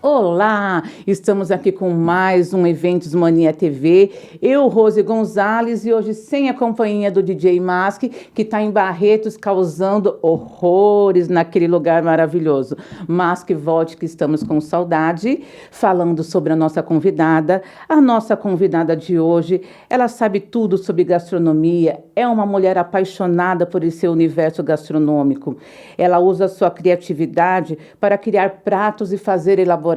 Olá, estamos aqui com mais um Eventos Mania TV. Eu, Rose Gonzalez, e hoje sem a companhia do DJ Mask, que está em Barretos causando horrores naquele lugar maravilhoso. Mask, volte que estamos com saudade, falando sobre a nossa convidada. A nossa convidada de hoje, ela sabe tudo sobre gastronomia, é uma mulher apaixonada por esse universo gastronômico. Ela usa a sua criatividade para criar pratos e fazer elaborações,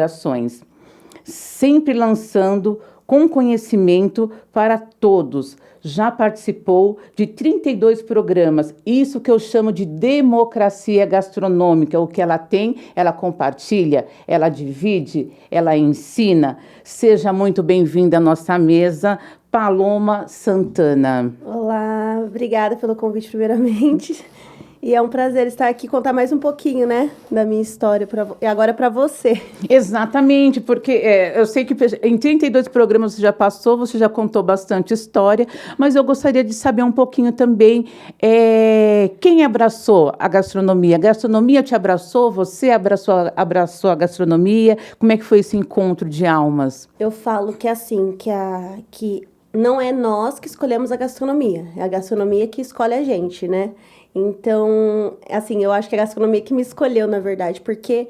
sempre lançando com conhecimento para todos. Já participou de 32 programas, isso que eu chamo de democracia gastronômica. O que ela tem, ela compartilha, ela divide, ela ensina. Seja muito bem-vinda à nossa mesa, Paloma Santana. Olá, obrigada pelo convite primeiramente. E é um prazer estar aqui e contar mais um pouquinho, né, da minha história e agora para você. Exatamente, porque eu sei que em 32 programas você já passou, você já contou bastante história, mas eu gostaria de saber um pouquinho também quem abraçou a gastronomia? A gastronomia te abraçou? Você abraçou a gastronomia? Como é que foi esse encontro de almas? Eu falo que é assim, que não é nós que escolhemos a gastronomia, é a gastronomia que escolhe a gente, né? Então, assim, eu acho que a gastronomia que me escolheu, na verdade, porque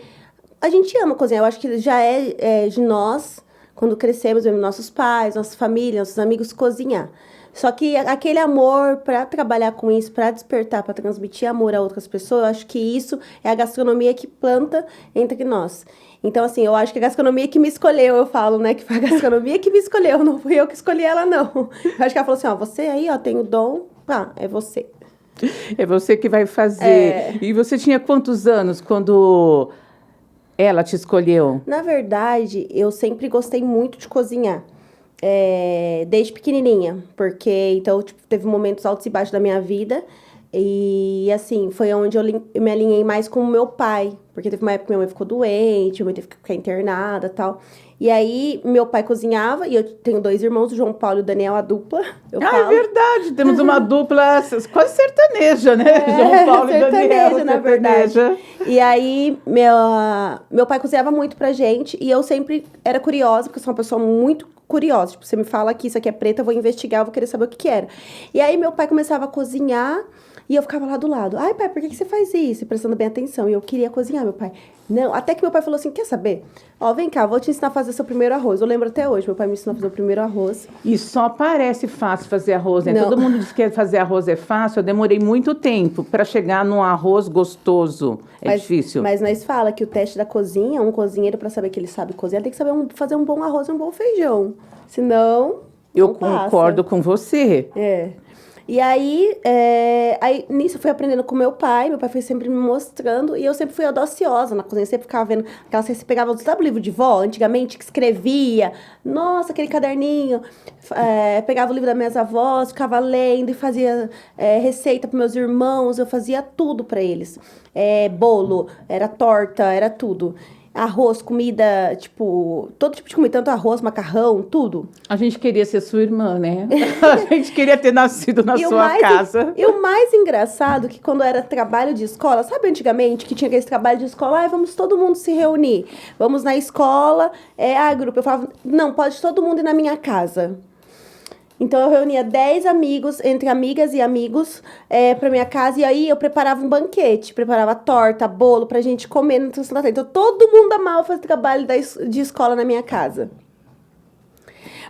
a gente ama cozinhar. Eu acho que já é de nós, quando crescemos, vemos nossos pais, nossa família, nossos amigos cozinhar. Só que aquele amor para trabalhar com isso, para despertar, para transmitir amor a outras pessoas, eu acho que isso é a gastronomia que planta entre nós. Então, assim, eu acho que a gastronomia que me escolheu, eu falo, né, que foi a gastronomia que me escolheu, não fui eu que escolhi ela, não. Eu acho que ela falou assim, ó, você aí, ó, tem o dom, é você. É você que vai fazer. E você tinha quantos anos quando ela te escolheu? Na verdade, eu sempre gostei muito de cozinhar. Desde pequenininha. Porque, então, tipo, teve momentos altos e baixos da minha vida. E, assim, foi onde eu me alinhei mais com o meu pai. Porque teve uma época que minha mãe ficou doente, minha mãe teve que ficar internada e tal. E aí, meu pai cozinhava, e eu tenho 2 irmãos, o João Paulo e o Daniel, a dupla. É verdade, temos uma dupla quase sertaneja, né? João Paulo e Daniel, na verdade. E aí, meu pai cozinhava muito pra gente, e eu sempre era curiosa, porque eu sou uma pessoa muito curiosa. Tipo, você me fala que isso aqui é preto, eu vou investigar, eu vou querer saber o que era. E aí, meu pai começava a cozinhar, e eu ficava lá do lado. Ai, pai, por que você faz isso? E prestando bem atenção. E eu queria cozinhar, meu pai. Não, até que meu pai falou assim, quer saber? Ó, vem cá, vou te ensinar a fazer seu primeiro arroz. Eu lembro até hoje, meu pai me ensinou a fazer o primeiro arroz. E só parece fácil fazer arroz, né? Não. Todo mundo diz que fazer arroz é fácil. Eu demorei muito tempo para chegar num arroz gostoso. Difícil. Mas nós fala que o teste da cozinha, um cozinheiro, para saber que ele sabe cozinhar, tem que saber fazer um bom arroz e um bom feijão. Senão, eu concordo com você. E aí, nisso eu fui aprendendo com meu pai foi sempre me mostrando, e eu sempre fui audaciosa na cozinha, sempre ficava vendo aquelas receitas, pegava, sabe o livro de vó, antigamente, que escrevia, nossa, aquele caderninho, pegava o livro das minhas avós, ficava lendo e fazia receita para meus irmãos, eu fazia tudo para eles, bolo, era torta, era tudo. Arroz, comida, tipo, todo tipo de comida, tanto arroz, macarrão, tudo. A gente queria ser sua irmã, né? A gente queria ter nascido na sua casa. E o mais engraçado que quando era trabalho de escola, sabe antigamente que tinha aquele trabalho de escola, vamos todo mundo se reunir, vamos na escola, grupo. Eu falava, não, pode todo mundo ir na minha casa. Então, eu reunia 10 amigos, entre amigas e amigos, pra minha casa. E aí, eu preparava um banquete. Preparava torta, bolo, pra gente comer no Santa Teresa. Então, todo mundo amava fazer trabalho de escola na minha casa.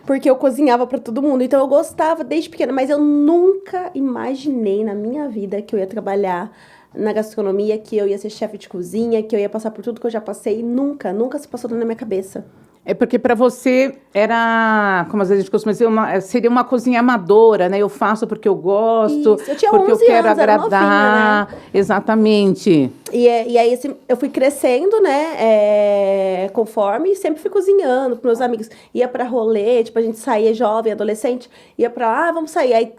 Porque eu cozinhava pra todo mundo. Então, eu gostava desde pequena. Mas eu nunca imaginei na minha vida que eu ia trabalhar na gastronomia, que eu ia ser chefe de cozinha, que eu ia passar por tudo que eu já passei. Nunca se passou na minha cabeça. É porque para você era, como às vezes a gente costuma dizer, seria uma cozinha amadora, né? Eu faço porque eu gosto, isso. Eu tinha porque 11 eu quero anos, agradar. Novinha, né? Exatamente. E aí, assim, eu fui crescendo, né, conforme, e sempre fui cozinhando com meus amigos. Ia pra rolê, tipo, a gente saía jovem, adolescente, ia pra lá, vamos sair. Aí,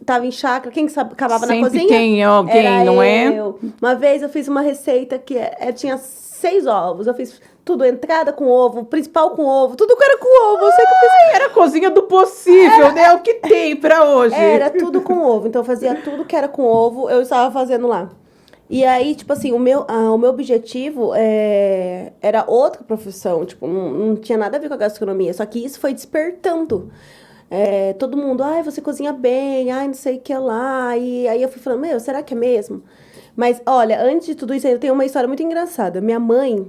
tava em chácara, quem acabava na cozinha? Sempre tem alguém, era não é? Uma vez eu fiz uma receita que tinha 6 ovos, eu fiz tudo, entrada com ovo, principal com ovo, tudo que era com ovo. Eu sei que eu fiz... Era a cozinha do possível, né? É o que tem pra hoje. Era tudo com ovo, então eu fazia tudo que era com ovo, eu estava fazendo lá. E aí, tipo assim, o meu objetivo era outra profissão, tipo, não tinha nada a ver com a gastronomia, só que isso foi despertando. Todo mundo, ai, você cozinha bem, ai, não sei o que lá. E aí eu fui falando, meu, será que é mesmo? Mas olha, antes de tudo isso, eu tenho uma história muito engraçada. Minha mãe,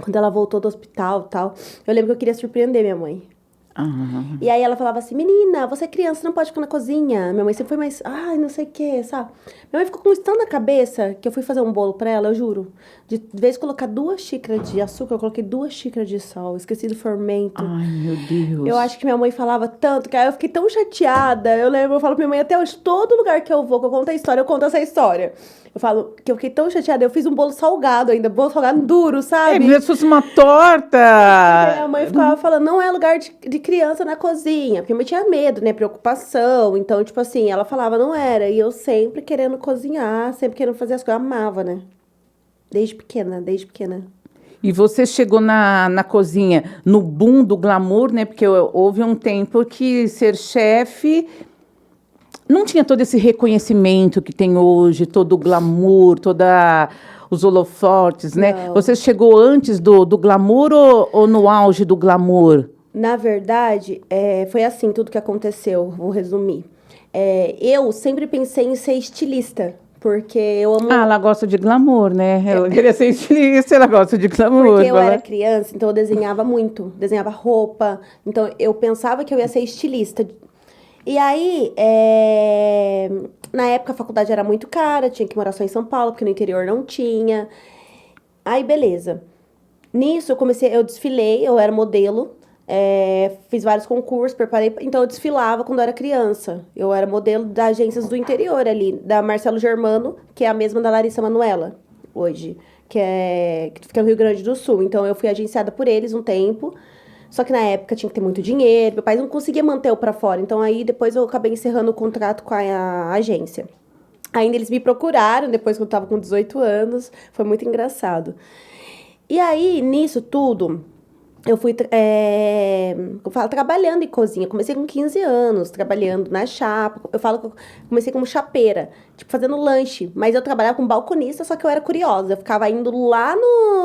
quando ela voltou do hospital e tal, eu lembro que eu queria surpreender minha mãe. Ah, E aí ela falava assim, menina, você é criança, não pode ficar na cozinha. Minha mãe sempre foi mais, ai, não sei o que, sabe? Minha mãe ficou com isso tão na cabeça que eu fui fazer um bolo pra ela, eu juro. De vez de colocar 2 xícaras de açúcar, eu coloquei 2 xícaras de sal, esqueci do fermento. ai, meu Eu Deus. acho que minha mãe falava tanto, que aí eu fiquei tão chateada. Eu lembro, eu falo pra minha mãe até hoje, todo lugar que eu vou, que eu conto a história, eu conto essa história. Eu falo que eu fiquei tão chateada, eu fiz um bolo salgado ainda, bolo salgado duro, É, sabe? mesmo se fosse uma Porque torta. minha mãe ficava falando, não é lugar de criança na cozinha. Porque minha mãe tinha medo, né? Preocupação. Então, tipo assim, ela falava, não era. E eu sempre querendo cozinhar, sempre querendo fazer as coisas. Eu amava, né? Desde pequena, desde pequena. E você chegou na cozinha no boom do glamour, né? Porque houve um tempo que ser chefe não tinha todo esse reconhecimento que tem hoje, todo o glamour, toda os holofotes, né? Não. Você chegou antes do glamour ou no auge do glamour? Na verdade, foi assim tudo que aconteceu. Vou resumir. Eu sempre pensei em ser estilista. Porque eu amo. Ah, ela gosta de glamour, né? Ela queria ser estilista, ela gosta de glamour. Porque eu Fala. era criança, então eu desenhava muito, desenhava roupa. Então eu pensava que eu ia ser estilista. E aí, na época a faculdade era muito cara, tinha que morar só em São Paulo, porque no interior não tinha. Aí, beleza. Nisso eu desfilei, eu era modelo, fiz vários concursos, preparei. Então eu desfilava quando eu era criança. Eu era modelo das agências do interior ali, da Marcelo Germano, que é a mesma da Larissa Manoela, hoje, que fica no Rio Grande do Sul. Então eu fui agenciada por eles um tempo. Só que na época tinha que ter muito dinheiro, meu pai não conseguia manter eu pra fora. Então aí depois eu acabei encerrando o contrato com a agência. Ainda eles me procuraram depois que eu tava com 18 anos. Foi muito engraçado. E aí, nisso tudo, eu fui eu falo, trabalhando em cozinha. Comecei com 15 anos, trabalhando na chapa. Eu falo que eu comecei como chapeira, tipo, fazendo lanche. Mas eu trabalhava como balconista, só que eu era curiosa. Eu ficava indo lá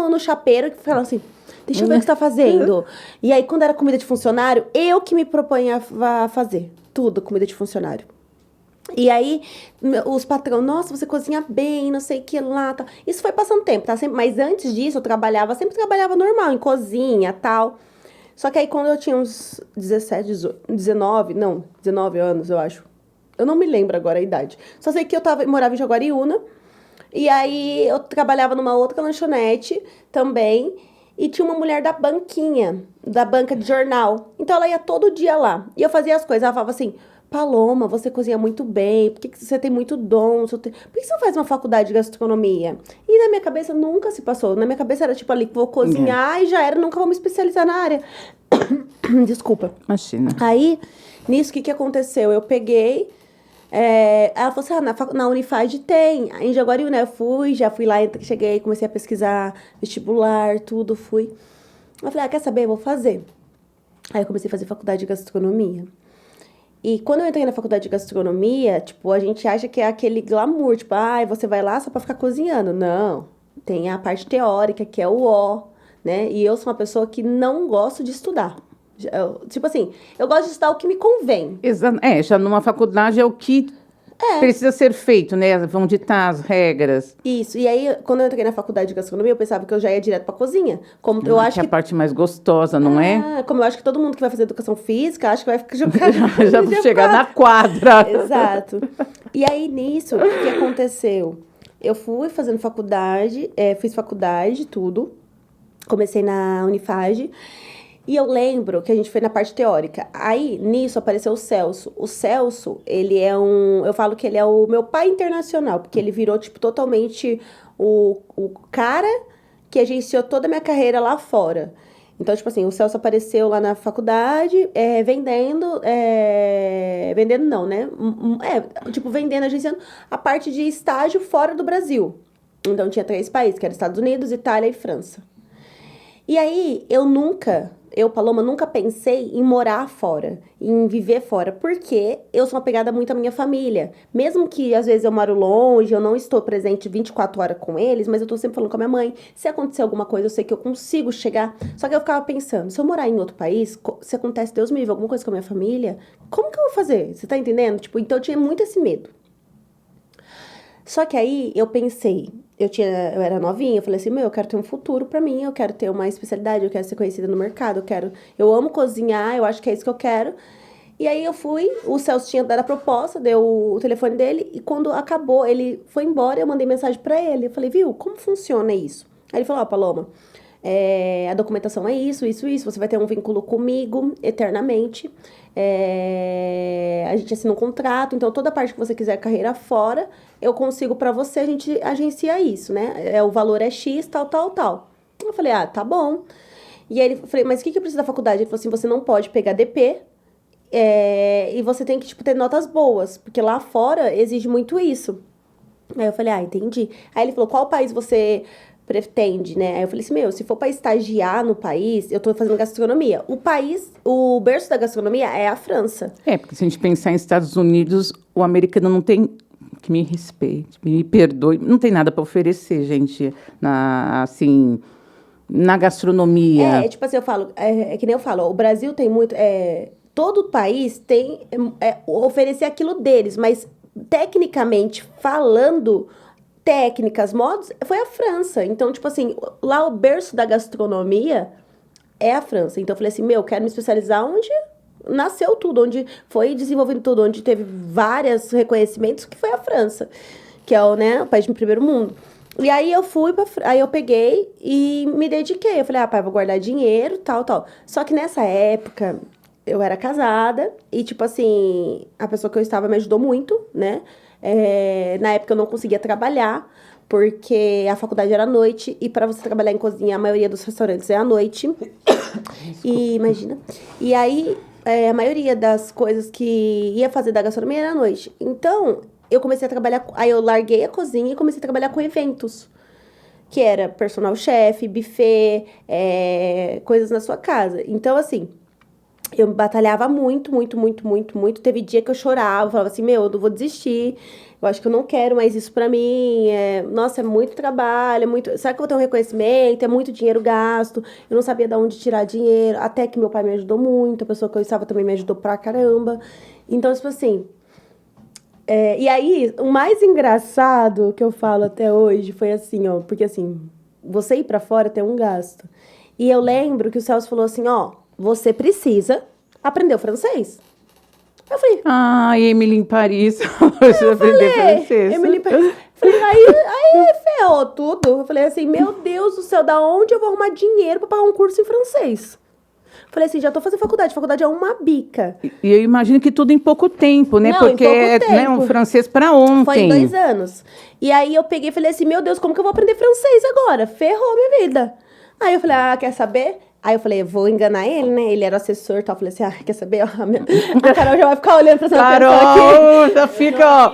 no chapeiro e falava assim, deixa eu ver o que você tá fazendo. E aí, quando era comida de funcionário, eu que me proponha a fazer tudo, comida de funcionário. E aí, os patrão, nossa, você cozinha bem, não sei o que lá, tal. Isso foi passando tempo, tá? Mas antes disso, sempre trabalhava normal, em cozinha, tal. Só que aí, quando eu tinha uns 17, 19 anos, eu acho. Eu não me lembro agora a idade. Só sei que morava em Jaguariúna. E aí, eu trabalhava numa outra lanchonete também. E tinha uma mulher da banquinha, da banca de jornal. Então, ela ia todo dia lá. E eu fazia as coisas. Ela falava assim, Paloma, você cozinha muito bem, por que você tem muito dom? Por que você não faz uma faculdade de gastronomia? E na minha cabeça nunca se passou. Na minha cabeça era tipo ali, vou cozinhar e já era, nunca vou me especializar na área. Desculpa. Imagina. Aí, nisso, o que aconteceu? Eu peguei, ela falou assim, na Unifad tem. Aí em Jaguariúna, eu já fui lá, cheguei, comecei a pesquisar vestibular, tudo, fui. Eu falei, quer saber? Eu vou fazer. Aí eu comecei a fazer faculdade de gastronomia. E quando eu entrei na faculdade de gastronomia, tipo, a gente acha que é aquele glamour, tipo, você vai lá só pra ficar cozinhando. Não, tem a parte teórica, que é o O, né? E eu sou uma pessoa que não gosto de estudar. Tipo assim, eu gosto de estudar o que me convém. Já numa faculdade é o que precisa ser feito, né? Vão ditar as regras. Isso. E aí, quando eu entrei na faculdade de gastronomia, eu pensava que eu já ia direto pra cozinha. Como eu acho Que é a parte mais gostosa, não é? Como eu acho que todo mundo que vai fazer educação física, acho que vai jogar Já vou chegar na quadra. Exato. E aí, nisso, o que aconteceu? Eu fui fazendo faculdade, fiz faculdade, tudo. Comecei na Unifad. E eu lembro que a gente foi na parte teórica. Aí, nisso, apareceu o Celso. O Celso, ele é eu falo que ele é o meu pai internacional, porque ele virou, tipo, totalmente o cara que agenciou toda a minha carreira lá fora. Então, tipo assim, o Celso apareceu lá na faculdade, vendendo... vendendo não, né? Tipo, vendendo, agenciando a parte de estágio fora do Brasil. Então, tinha 3 países, que eram Estados Unidos, Itália e França. E aí, eu nunca... Paloma, nunca pensei em morar fora, em viver fora, porque eu sou apegada muito à minha família. Mesmo que às vezes eu moro longe, eu não estou presente 24 horas com eles, mas eu tô sempre falando com a minha mãe. Se acontecer alguma coisa, eu sei que eu consigo chegar. Só que eu ficava pensando, se eu morar em outro país, se acontece, Deus me livre, alguma coisa com a minha família, como que eu vou fazer? Você tá entendendo? Tipo, então eu tinha muito esse medo. Só que aí eu pensei, eu era novinha, eu falei assim, eu quero ter um futuro pra mim, eu quero ter uma especialidade, eu quero ser conhecida no mercado, eu amo cozinhar, eu acho que é isso que eu quero. E aí eu fui, o Celso tinha dado a proposta, deu o telefone dele, e quando acabou, ele foi embora, eu mandei mensagem pra ele, eu falei, viu, como funciona isso? Aí ele falou, Paloma, a documentação é isso, você vai ter um vínculo comigo eternamente, a gente assina um contrato, então toda parte que você quiser carreira fora, eu consigo pra você, a gente agencia isso, né? O valor é X, tal, tal, tal. Eu falei, tá bom. E aí eu falei, mas o que eu preciso da faculdade? Ele falou assim, você não pode pegar DP, e você tem que, tipo, ter notas boas, porque lá fora exige muito isso. Aí eu falei, entendi. Aí ele falou, qual país você pretende, né? Aí eu falei assim, se for pra estagiar no país, eu tô fazendo gastronomia. O berço da gastronomia é a França. Porque se a gente pensar em Estados Unidos, o americano não tem, que me respeite, me perdoe, não tem nada para oferecer, gente, na gastronomia. Tipo assim, eu falo, que nem eu falo, o Brasil tem muito, todo país tem oferecer aquilo deles, mas tecnicamente falando, técnicas, modos, foi a França. Então, tipo assim, lá o berço da gastronomia é a França. Então eu falei assim, eu quero me especializar onde nasceu tudo, onde foi desenvolvendo tudo, onde teve vários reconhecimentos, que foi a França, que é o país de primeiro mundo. E aí aí eu peguei e me dediquei. Eu falei, pai, vou guardar dinheiro, tal, tal. Só que nessa época, eu era casada e, tipo assim, a pessoa que eu estava me ajudou muito, né? Na época eu não conseguia trabalhar, porque a faculdade era à noite, e para você trabalhar em cozinha, a maioria dos restaurantes é à noite. E imagina. E aí, a maioria das coisas que ia fazer da gastronomia era à noite. Então, eu comecei a trabalhar. Aí eu larguei a cozinha e comecei a trabalhar com eventos. Que era personal chef, buffet, coisas na sua casa. Então, assim, eu batalhava muito, muito, muito, muito, muito. Teve dia que eu chorava, falava assim, eu não vou desistir. Eu acho que eu não quero mais isso pra mim. Nossa, é muito trabalho, é muito... Será que eu vou ter um reconhecimento? É muito dinheiro gasto. Eu não sabia de onde tirar dinheiro. Até que meu pai me ajudou muito. A pessoa que eu estava também me ajudou pra caramba. Então, tipo assim... E aí, o mais engraçado que eu falo até hoje foi assim, porque assim, você ir pra fora tem um gasto. E eu lembro que o Celso falou assim, você precisa aprender o francês. Eu falei... Emily em Paris, você vai aprender francês. Emily em Paris. Falei, aí ferrou tudo. Eu falei assim, meu Deus do céu, da onde eu vou arrumar dinheiro pra pagar um curso em francês? Falei assim, já tô fazendo faculdade. Faculdade é uma bica. E eu imagino que tudo em pouco tempo, né? Não, porque em pouco tempo. Um francês para ontem. Foi 2 anos. E aí eu peguei e falei assim, meu Deus, como que eu vou aprender francês agora? Ferrou minha vida. Aí eu falei, quer saber? Aí eu falei, vou enganar ele, né? Ele era assessor e tal. Eu falei assim, quer saber? A Carol já vai ficar olhando pra essa Carol, já fica,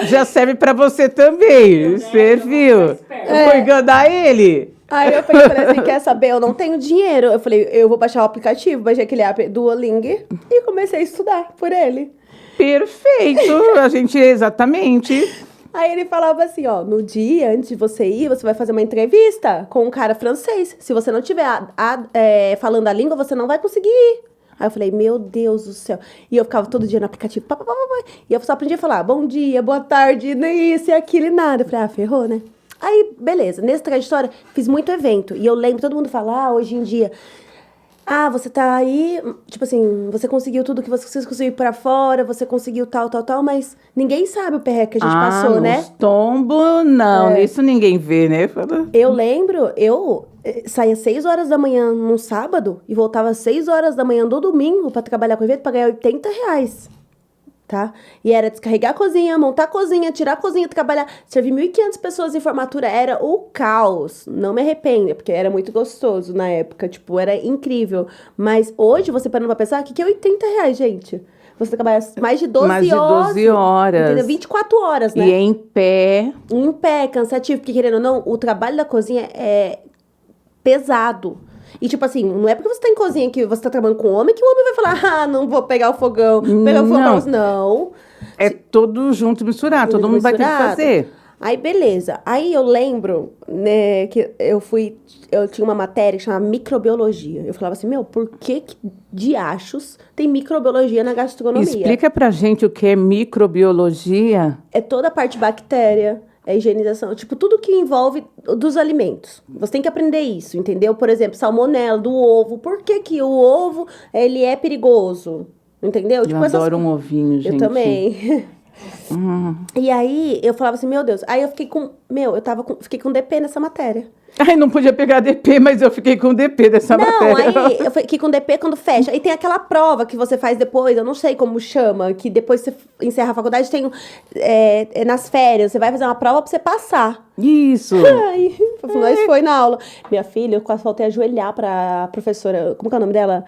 já serve pra você também. Serviu. Vou enganar ele. Aí eu falei assim, quer saber? Eu não tenho dinheiro. Eu falei, eu vou baixar o aplicativo, baixei aquele app Duolingo e comecei a estudar por ele. Perfeito, exatamente. Aí ele falava assim, no dia antes de você ir, você vai fazer uma entrevista com um cara francês. Se você não tiver falando a língua, você não vai conseguir ir. Aí eu falei, meu Deus do céu. E eu ficava todo dia no aplicativo, e eu só aprendia a falar, bom dia, boa tarde, nem isso e aquilo e nada. Eu falei, ferrou, né? Aí, beleza, nessa trajetória, fiz muito evento. E eu lembro, todo mundo fala, hoje em dia... você tá aí, tipo assim, você conseguiu tudo que você conseguiu pra fora, você conseguiu tal, tal, tal, mas ninguém sabe o perreque que a gente passou, né? Tombo, não, isso ninguém vê, né? Eu lembro, eu saía 6 horas da manhã num sábado e voltava às 6 horas da manhã do domingo pra trabalhar com o evento pra ganhar R$80. Tá? E era descarregar a cozinha, montar a cozinha, tirar a cozinha, trabalhar, servir 1.500 pessoas em formatura, era o caos. Não me arrependo, porque era muito gostoso na época, tipo, era incrível. Mas hoje, você parando pra pensar, o que é R$80, gente? Você trabalha mais de 12 horas. Mais de 12 horas. Entendeu? 24 horas, né? E em pé. Em pé, cansativo, porque querendo ou não, o trabalho da cozinha é pesado. E, tipo assim, não é porque você tá em cozinha que você tá trabalhando com homem que o homem vai falar, ah, não vou pegar o fogão, pegar o fogão. Não. É todo junto, misturado. Todo mundo vai ter que fazer. Aí, beleza. Aí eu lembro, né, que eu tinha uma matéria que chamava microbiologia. Eu falava assim, meu, por que diachos tem microbiologia na gastronomia? Explica pra gente o que é microbiologia. É toda a parte de bactéria, é higienização, tipo, tudo que envolve dos alimentos. Você tem que aprender isso, entendeu? Por exemplo, salmonela do ovo. Por que que o ovo, ele é perigoso? Entendeu? Eu adoro um ovinho, gente. Eu também. E aí, eu falava assim, meu Deus. Aí eu fiquei com... fiquei com DP nessa matéria. Ai, não podia pegar DP, mas eu fiquei com DP dessa matéria. Não, aí eu fiquei com DP quando fecha. Aí tem aquela prova que você faz depois, eu não sei como chama, que depois você encerra a faculdade, tem nas férias, você vai fazer uma prova pra você passar. Isso. Aí, nós foi na aula. Minha filha, eu quase faltei ajoelhar pra professora, como que é o nome dela?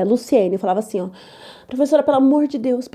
Luciene, eu falava assim, ó. Professora, pelo amor de Deus,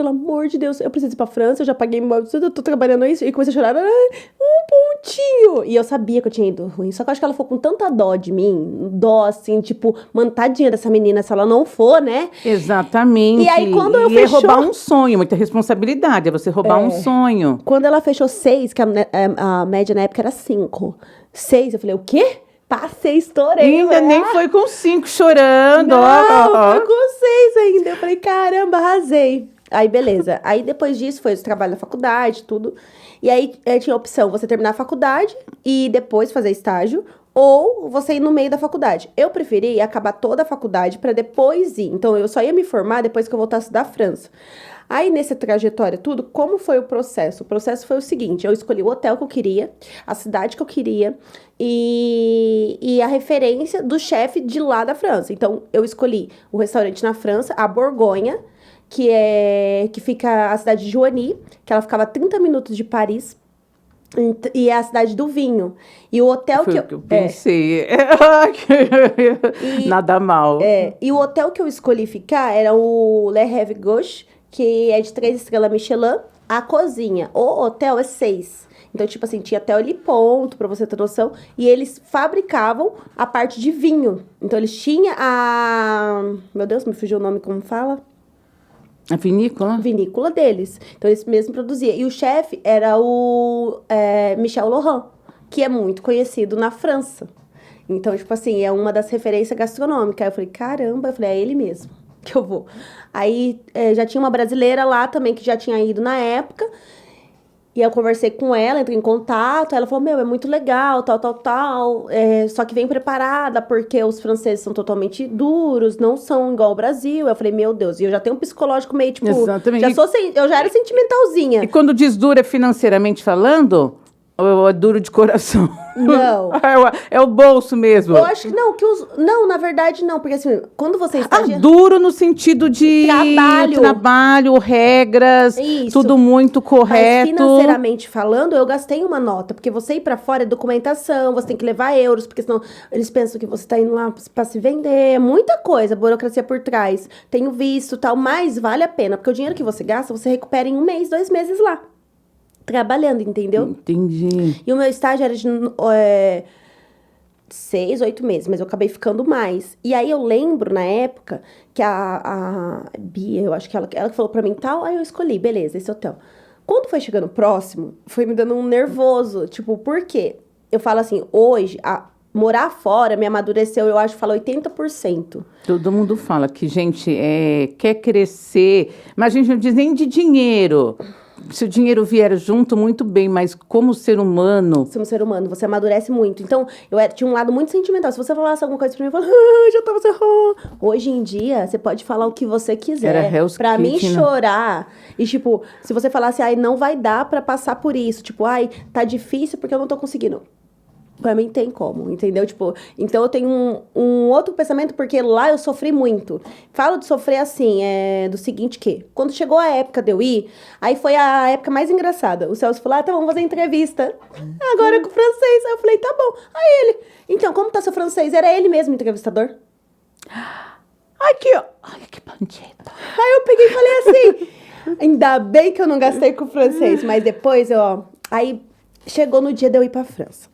eu preciso ir pra França, eu já paguei, eu tô trabalhando isso. E comecei a chorar, um pontinho. E eu sabia que eu tinha ido ruim, só que eu acho que ela ficou com tanta dó de mim, dó assim, tipo, mano, tadinha dessa menina, se ela não for, né? Exatamente. E aí, quando eu fechou... é roubar um sonho, muita responsabilidade, é você roubar um sonho. Quando ela fechou 6, que a média na época era 5. 6, eu falei, o quê? Passei, estourei. Ainda nem foi com 5 chorando. Não, foi com 6 ainda. Eu falei, caramba, arrasei. Aí, beleza. Aí, depois disso, foi o trabalho na faculdade, tudo. E aí, tinha a opção, você terminar a faculdade e depois fazer estágio, ou você ir no meio da faculdade. Eu preferi acabar toda a faculdade para depois ir. Então, eu só ia me formar depois que eu voltasse da França. Aí, nessa trajetória tudo, como foi o processo? O processo foi o seguinte, eu escolhi o hotel que eu queria, a cidade que eu queria e a referência do chefe de lá da França. Então, eu escolhi o restaurante na França, a Borgonha, que fica a cidade de Joigny, que ela ficava a 30 minutos de Paris, e é a cidade do vinho. E o hotel Foi que o que eu pensei. Nada mal. E o hotel que eu escolhi ficar era o Le Rêve Gauche, que é de 3 estrelas Michelin. A cozinha, o hotel é 6. Então, tipo assim, tinha até ali ponto, pra você ter noção. E eles fabricavam a parte de vinho. Então, eles tinham Meu Deus, me fugiu o nome, como fala? A vinícola? Vinícola deles. Então, eles mesmos produziam. E o chefe era o Michel Laurent, que é muito conhecido na França. Então, tipo assim, é uma das referências gastronômicas. Aí eu falei, caramba, é ele mesmo que eu vou. Aí, já tinha uma brasileira lá também, que já tinha ido na época. E eu conversei com ela, entrei em contato, ela falou, é muito legal, tal, só que vem preparada, porque os franceses são totalmente duros, não são igual ao Brasil. Eu falei, meu Deus, e eu já tenho um psicológico meio, tipo, exatamente. Eu já era sentimentalzinha. E quando diz duro é financeiramente falando, ou é duro de coração? Não. É o bolso mesmo. Eu acho que não, não, na verdade não, porque assim, quando você estagia... duro no sentido de trabalho, regras, isso, tudo muito correto. Mas financeiramente falando, eu gastei uma nota, porque você ir pra fora é documentação, você tem que levar euros, porque senão eles pensam que você tá indo lá pra se vender, muita coisa, burocracia por trás, tem o visto e tal, mas vale a pena, porque o dinheiro que você gasta, você recupera em 1 mês, 2 meses lá. Trabalhando, entendeu? Entendi. E o meu estágio era de 6, 8 meses, mas eu acabei ficando mais. E aí eu lembro, na época, que a Bia, eu acho que ela falou pra mim tal, aí eu escolhi, beleza, esse hotel. Quando foi chegando próximo, foi me dando um nervoso, tipo, por quê? Eu falo assim, hoje, morar fora me amadureceu, eu acho que fala 80%. Todo mundo fala que, gente, quer crescer, mas a gente não diz nem de dinheiro. Se o dinheiro vier junto, muito bem, mas como ser humano... Como ser humano, você amadurece muito. Então, tinha um lado muito sentimental. Se você falasse alguma coisa pra mim, eu falava, já tava assim, Hoje em dia, você pode falar o que você quiser. Era Hell's pra mim, Kitchen, chorar. E, tipo, se você falasse, não vai dar pra passar por isso. Tipo, tá difícil porque eu não tô conseguindo. Pra mim tem como, entendeu? Tipo, então eu tenho um outro pensamento, porque lá eu sofri muito. Falo de sofrer assim, do seguinte que, quando chegou a época de eu ir, aí foi a época mais engraçada. O Celso falou, então vamos fazer entrevista. Agora com o francês. Aí eu falei, tá bom. Aí ele, então, como tá seu francês? Era ele mesmo, entrevistador. Ai, que bandida. Aí eu peguei e falei assim, ainda bem que eu não gastei com o francês, mas depois, aí chegou no dia de eu ir pra França.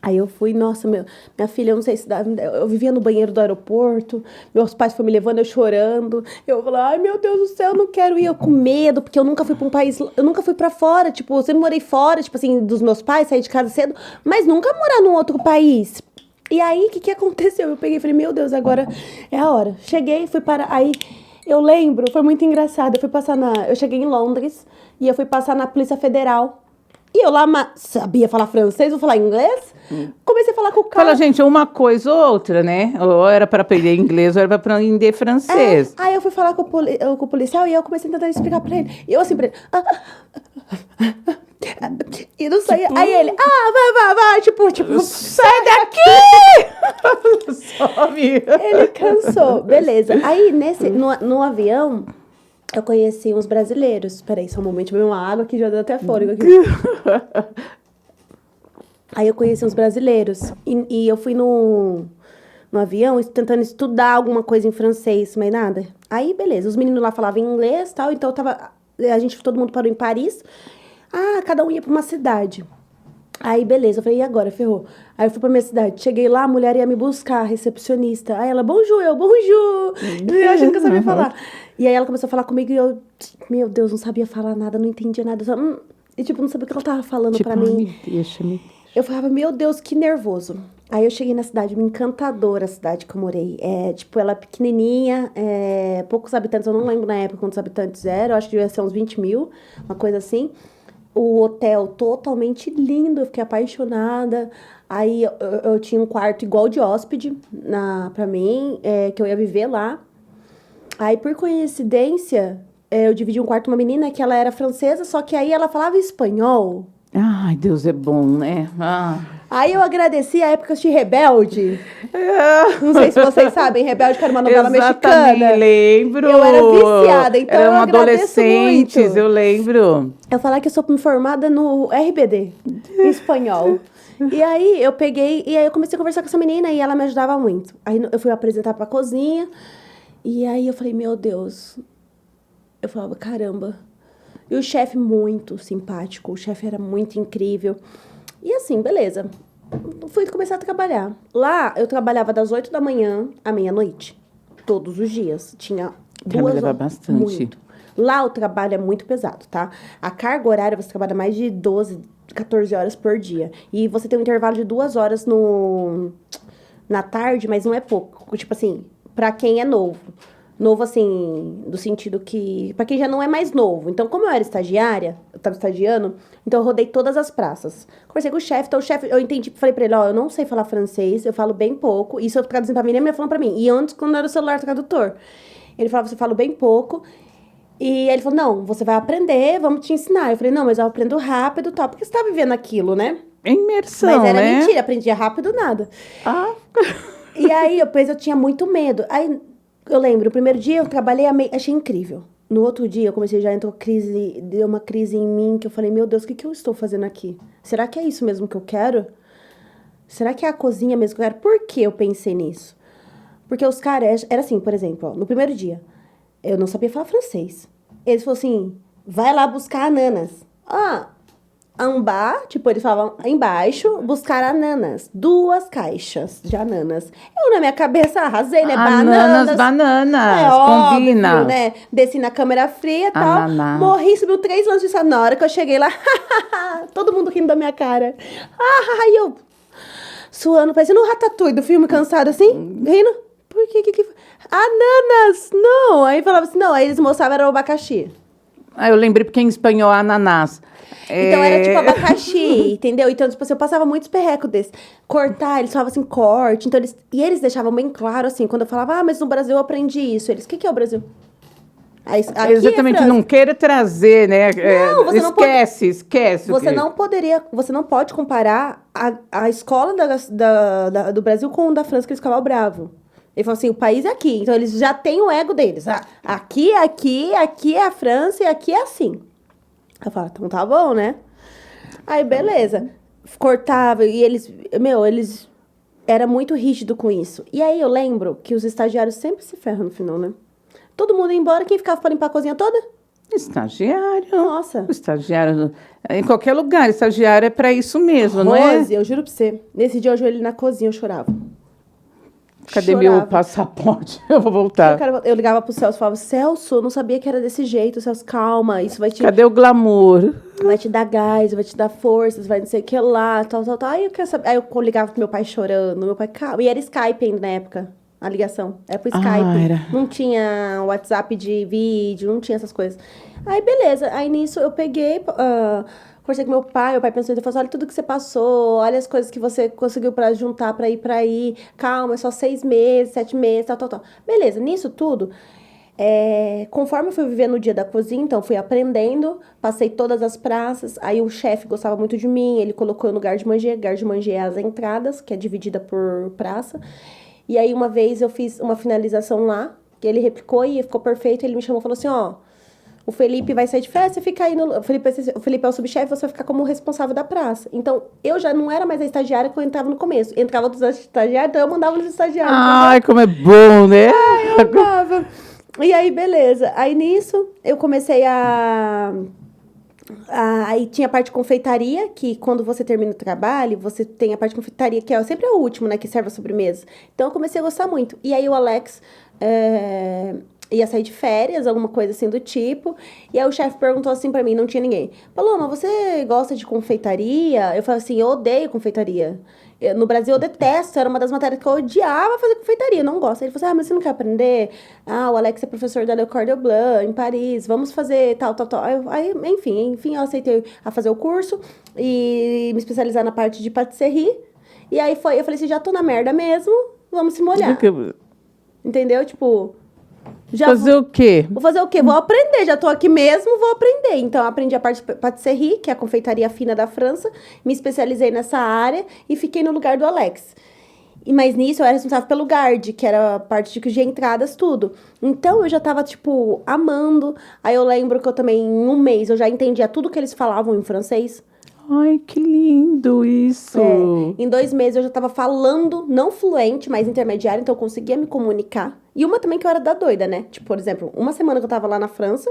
Aí eu fui, nossa, minha filha, eu não sei se eu vivia no banheiro do aeroporto, meus pais foram me levando, eu chorando. Eu falei, ai meu Deus do céu, eu não quero ir, eu com medo, porque eu nunca fui pra um país, eu nunca fui pra fora, tipo, eu sempre morei fora, tipo assim, dos meus pais, saí de casa cedo, mas nunca morar num outro país. E aí, o que aconteceu? Eu peguei e falei, meu Deus, agora é a hora. Cheguei, fui para, aí, eu lembro, foi muito engraçado, eu cheguei em Londres, e eu fui passar na Polícia Federal. E eu lá sabia falar francês, vou falar inglês. Comecei a falar com o cara. Fala, gente, uma coisa ou outra, né? Ou era para aprender inglês, ou era para aprender francês. Aí eu fui falar com o policial e eu comecei a tentar explicar pra ele. E eu assim pra ele. E não saía. Tipo, aí ele, vai, tipo, sai daqui! Some! ele cansou. Beleza. Aí, no avião, eu conheci uns brasileiros. Peraí, só um momento, beber uma água que já deu até fôlego aqui. Aí eu conheci uns brasileiros. E eu fui no avião tentando estudar alguma coisa em francês, mas nada. Aí, beleza. Os meninos lá falavam inglês e tal. Então, todo mundo parou em Paris. Cada um ia pra uma cidade. Aí, beleza. Eu falei, e agora? Ferrou. Aí eu fui pra minha cidade. Cheguei lá, a mulher ia me buscar, a recepcionista. Aí ela, bonjour, bonjour. Eu achando que eu sabia falar. E aí ela começou a falar comigo e eu, meu Deus, não sabia falar nada, não entendia nada. Só, E, tipo, não sabia o que ela tava falando pra mim. Me deixa. Eu falava, meu Deus, que nervoso. Aí eu cheguei na cidade, uma encantadora cidade que eu morei. Ela é pequenininha, poucos habitantes, eu não lembro na época quantos habitantes eram, acho que devia ser uns 20 mil, uma coisa assim. O hotel totalmente lindo, eu fiquei apaixonada. Aí eu tinha um quarto igual de hóspede pra mim, que eu ia viver lá. Aí, por coincidência, eu dividi um quarto com uma menina que ela era francesa, só que aí ela falava espanhol. Ai, Deus é bom, né? Aí eu agradeci a época de Rebelde. Não sei se vocês sabem, Rebelde, que era uma novela mexicana. Lembro. Eu era viciada, então Eram eu agradeço adolescentes, muito. eu lembro. Eu falar que eu sou formada no RBD, em espanhol. E aí eu peguei, e aí eu comecei a conversar com essa menina e ela me ajudava muito. Aí eu fui apresentar pra cozinha, e aí eu falei, meu Deus. Eu falava, caramba. E o chefe muito simpático, o chefe era muito incrível. E assim, beleza. Fui começar a trabalhar. Lá, eu trabalhava das 8 da manhã à meia-noite. Todos os dias. Tinha 2 horas. Trabalhava bastante. Muito. Lá, o trabalho é muito pesado, tá? A carga horária, você trabalha mais de 12, 14 horas por dia. E você tem um intervalo de 2 horas na tarde, mas não é pouco. Tipo assim, pra quem é novo. Novo, assim, do sentido que... Pra quem já não é mais novo. Então, como eu era estagiária, eu tava estagiando, então eu rodei todas as praças. Conversei com o chefe, então o chefe, eu entendi, falei pra ele, eu não sei falar francês, eu falo bem pouco. Isso eu traduzindo pra mim, ele falando pra mim. E antes, quando era o celular tradutor. Ele falava, você fala bem pouco. E ele falou, não, você vai aprender, vamos te ensinar. Eu falei, não, mas eu aprendo rápido e tal, porque você tá vivendo aquilo, né? Imersão, mas era né? mentira, aprendia rápido nada. E aí, eu tinha muito medo. Aí... Eu lembro, o primeiro dia eu trabalhei, achei incrível. No outro dia, eu comecei, já entrou deu uma crise em mim, que eu falei, meu Deus, o que eu estou fazendo aqui? Será que é isso mesmo que eu quero? Será que é a cozinha mesmo que eu quero? Por que eu pensei nisso? Porque os caras, era assim, por exemplo, no primeiro dia, eu não sabia falar francês. Eles falaram assim, vai lá buscar ananas. Ambar, tipo, eles falavam embaixo, buscar ananas. 2 caixas de ananas. Eu, na minha cabeça, arrasei, né? Bananas, combina. Óbvio, né? Desci na câmera fria e tal. Ananá. Morri, subiu 3 lances de sal. Na hora que eu cheguei lá, todo mundo rindo da minha cara. E eu suando, parecendo um ratatouille do filme, cansado assim, rindo. Por que foi? Ananas, não. Aí falava assim, não. Aí eles mostravam, era o abacaxi. Eu lembrei porque em espanhol é ananás. Então era tipo abacaxi, entendeu? Então, tipo assim, eu passava muitos perrecos desses. Cortar, eles falavam assim, corte. Então, eles deixavam bem claro, assim, quando eu falava, mas no Brasil eu aprendi isso. Eles, o que é o Brasil? Aí, exatamente, não queira trazer, né? Não, você esquece. Você não pode comparar a escola do Brasil com o da França, que eles ficavam bravos. Ele falou assim, o país é aqui. Então, eles já têm o ego deles. Aqui é a França e aqui é assim. Eu falo, então tá bom, né? Aí, beleza. Cortava e eles era muito rígido com isso. E aí, eu lembro que os estagiários sempre se ferram no final, né? Todo mundo ia embora, quem ficava pra limpar a cozinha toda? Estagiário. Nossa. Estagiário, em qualquer lugar, estagiário é para isso mesmo, não é? Rose, eu juro pra você. Nesse dia eu ajoelhei na cozinha, eu chorava. Cadê Chorava. meu passaporte? Eu vou voltar. Eu ligava pro Celso e falava, Celso, eu não sabia que era desse jeito, Celso, calma, isso Cadê o glamour? vai te dar gás, vai te dar forças, vai não sei o que lá, tal, tal, tal. Aí eu quero saber. Aí eu ligava pro meu pai chorando, meu pai, calma. E era Skype ainda na época, a ligação. Era pro Skype. Era. Não tinha WhatsApp de vídeo, não tinha essas coisas. Aí beleza, aí nisso eu peguei. Conversei com meu pai pensou, ele falou assim, olha tudo que você passou, olha as coisas que você conseguiu pra juntar pra ir pra aí, calma, é só 6 meses, 7 meses, tal, tal, tal. Beleza, nisso tudo, conforme eu fui vivendo o dia da cozinha, então fui aprendendo, passei todas as praças, aí o chefe gostava muito de mim, ele colocou eu no garde-manger é as entradas, que é dividida por praça, e aí uma vez eu fiz uma finalização lá, que ele replicou e ficou perfeito, ele me chamou e falou assim, ó, o Felipe vai sair de férias, você fica aí no... O Felipe é o subchefe, você vai ficar como responsável da praça. Então, eu já não era mais a estagiária que eu entrava no começo. Entrava dos estagiários, então eu mandava nos estagiários. Ai, como é bom, né? Ai, eu amava. E aí, beleza. Aí, nisso, eu comecei aí tinha a parte de confeitaria, que quando você termina o trabalho, você tem a parte de confeitaria, que é sempre o último, né? Que serve a sobremesa. Então, eu comecei a gostar muito. E aí, o Alex... ia sair de férias, alguma coisa assim do tipo. E aí o chefe perguntou assim pra mim, não tinha ninguém. Paloma, você gosta de confeitaria? Eu falei assim, eu odeio confeitaria. No Brasil eu detesto, era uma das matérias que eu odiava fazer confeitaria, eu não gosto. Ele falou assim, mas você não quer aprender? O Alex é professor da Le Cordon Bleu, em Paris, vamos fazer tal, tal, tal. Enfim, eu aceitei a fazer o curso e me especializar na parte de patisserie. E aí eu falei assim, já tô na merda mesmo, vamos se molhar. Entendeu? Tipo... Fazer o quê? Vou fazer o quê? Vou aprender, já tô aqui mesmo, vou aprender. Então, eu aprendi a parte de patisserie, que é a confeitaria fina da França. Me especializei nessa área e fiquei no lugar do Alex. Mas nisso, eu era responsável pelo guard, que era a parte de entradas, tudo. Então, eu já tava, tipo, amando. Aí, eu lembro que eu também, em um mês, eu já entendia tudo que eles falavam em francês. Ai, que lindo isso! Em 2 meses eu já tava falando, não fluente, mas intermediário, então eu conseguia me comunicar. E uma também que eu era da doida, né? Tipo, por exemplo, uma semana que eu tava lá na França,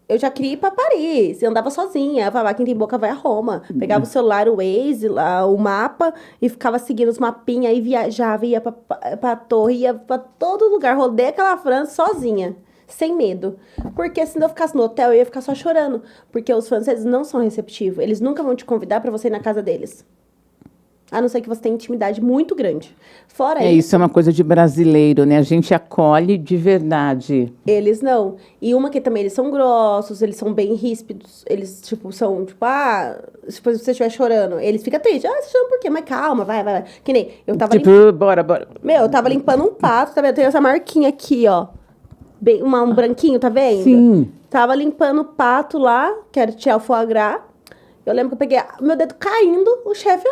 eu já queria ir pra Paris, eu andava sozinha, eu falava, quem tem boca vai a Roma. Pegava o celular, o Waze, lá, o mapa, e ficava seguindo os mapinhas, aí viajava, ia pra torre, ia pra todo lugar, rodei aquela França sozinha. Sem medo. Porque se eu ficasse no hotel, eu ia ficar só chorando. Porque os franceses não são receptivos. Eles nunca vão te convidar pra você ir na casa deles. A não ser que você tenha intimidade muito grande. Fora isso é uma coisa de brasileiro, né? A gente acolhe de verdade. Eles não. E uma que também, eles são grossos, eles são bem ríspidos. Eles, tipo, são, tipo, se você estiver chorando, eles ficam tristes. Você chorando por quê? Mas calma, vai. Que nem, eu tava... Tipo, bora. eu tava limpando um pato, tá vendo? Eu tenho essa marquinha aqui, ó. Um branquinho, tá vendo? Sim. Tava limpando o pato lá, que era tirar o foie gras. Eu lembro que eu peguei meu dedo caindo, o chefe,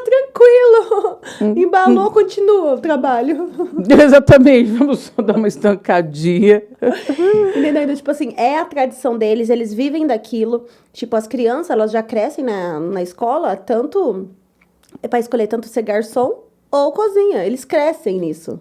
tranquilo. Embalou, continua o trabalho. Exatamente, vamos só dar uma estancadinha. Entendeu? Tipo assim, é a tradição deles, eles vivem daquilo. Tipo, as crianças, elas já crescem na escola, tanto... É pra escolher tanto ser garçom ou cozinha. Eles crescem nisso.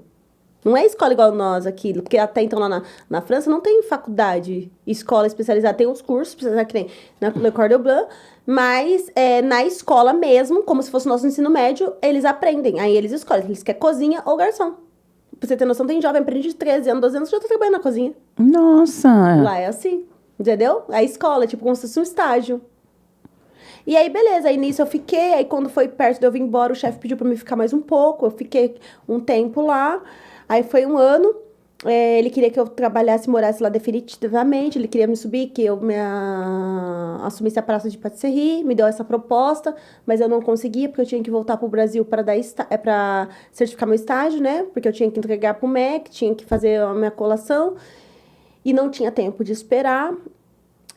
Não é escola igual nós aqui, porque até então lá na França não tem faculdade, escola especializada, tem uns cursos especializados que tem na Le Cordon Bleu, mas na escola mesmo, como se fosse o nosso ensino médio, eles aprendem, aí eles escolhem, eles querem cozinha ou garçom. Pra você ter noção, tem jovem aprende de 13 anos, 12 anos, já tá trabalhando na cozinha. Nossa! Lá é assim, entendeu? A escola, tipo, como se fosse um estágio. E aí, beleza, aí nisso eu fiquei, aí quando foi perto de eu vir embora, o chefe pediu pra mim ficar mais um pouco, eu fiquei um tempo lá. Aí foi um ano, ele queria que eu trabalhasse e morasse lá definitivamente, ele queria me subir, que eu assumisse a praça de patisserie, me deu essa proposta, mas eu não conseguia, porque eu tinha que voltar pro Brasil para para certificar meu estágio, né? Porque eu tinha que entregar pro MEC, tinha que fazer a minha colação, e não tinha tempo de esperar.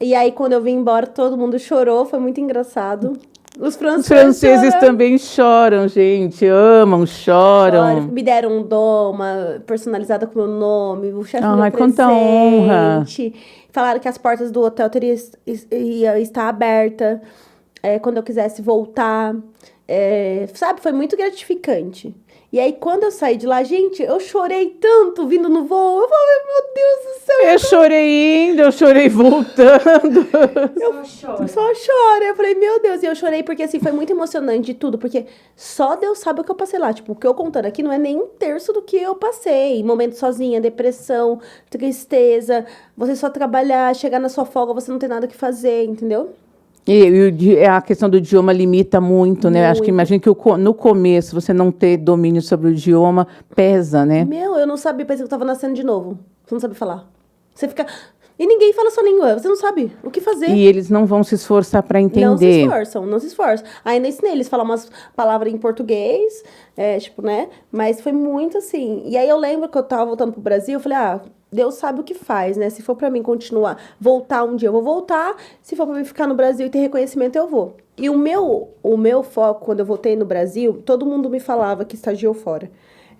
E aí, quando eu vim embora, todo mundo chorou, foi muito engraçado. Os franceses também choram, gente. Amam, choram. Me deram um doma personalizada com o meu nome. O chefe me deu quanta honra. Falaram que as portas do hotel ia estar abertas quando eu quisesse voltar. sabe, foi muito gratificante. E aí, quando eu saí de lá, gente, eu chorei tanto vindo no voo. Eu falei, meu Deus do céu. Eu chorei indo, eu chorei voltando. Só choro. Eu falei, meu Deus. E eu chorei porque, assim, foi muito emocionante de tudo. Porque só Deus sabe o que eu passei lá. Tipo, o que eu contando aqui não é nem um terço do que eu passei. Momento sozinha, depressão, tristeza. Você só trabalhar, chegar na sua folga, você não tem nada o que fazer, entendeu? A questão do idioma limita muito, né? Acho que Muito. imagino que no começo você não ter domínio sobre o idioma pesa, né? Meu, eu não sabia, pensei que eu tava nascendo de novo. Você não sabe falar. Você fica... E ninguém fala sua língua, você não sabe o que fazer. E eles não vão se esforçar para Não se entender. esforçam, não se esforçam. Ainda ensinei eles a falar umas palavras em português, tipo, né? Mas foi muito assim. E aí eu lembro que eu tava voltando pro Brasil, eu falei, Deus sabe o que faz, né? Se for pra mim continuar, voltar um dia, eu vou voltar. Se for pra mim ficar no Brasil e ter reconhecimento, eu vou. E o meu foco, quando eu voltei no Brasil, todo mundo me falava que estagiou fora.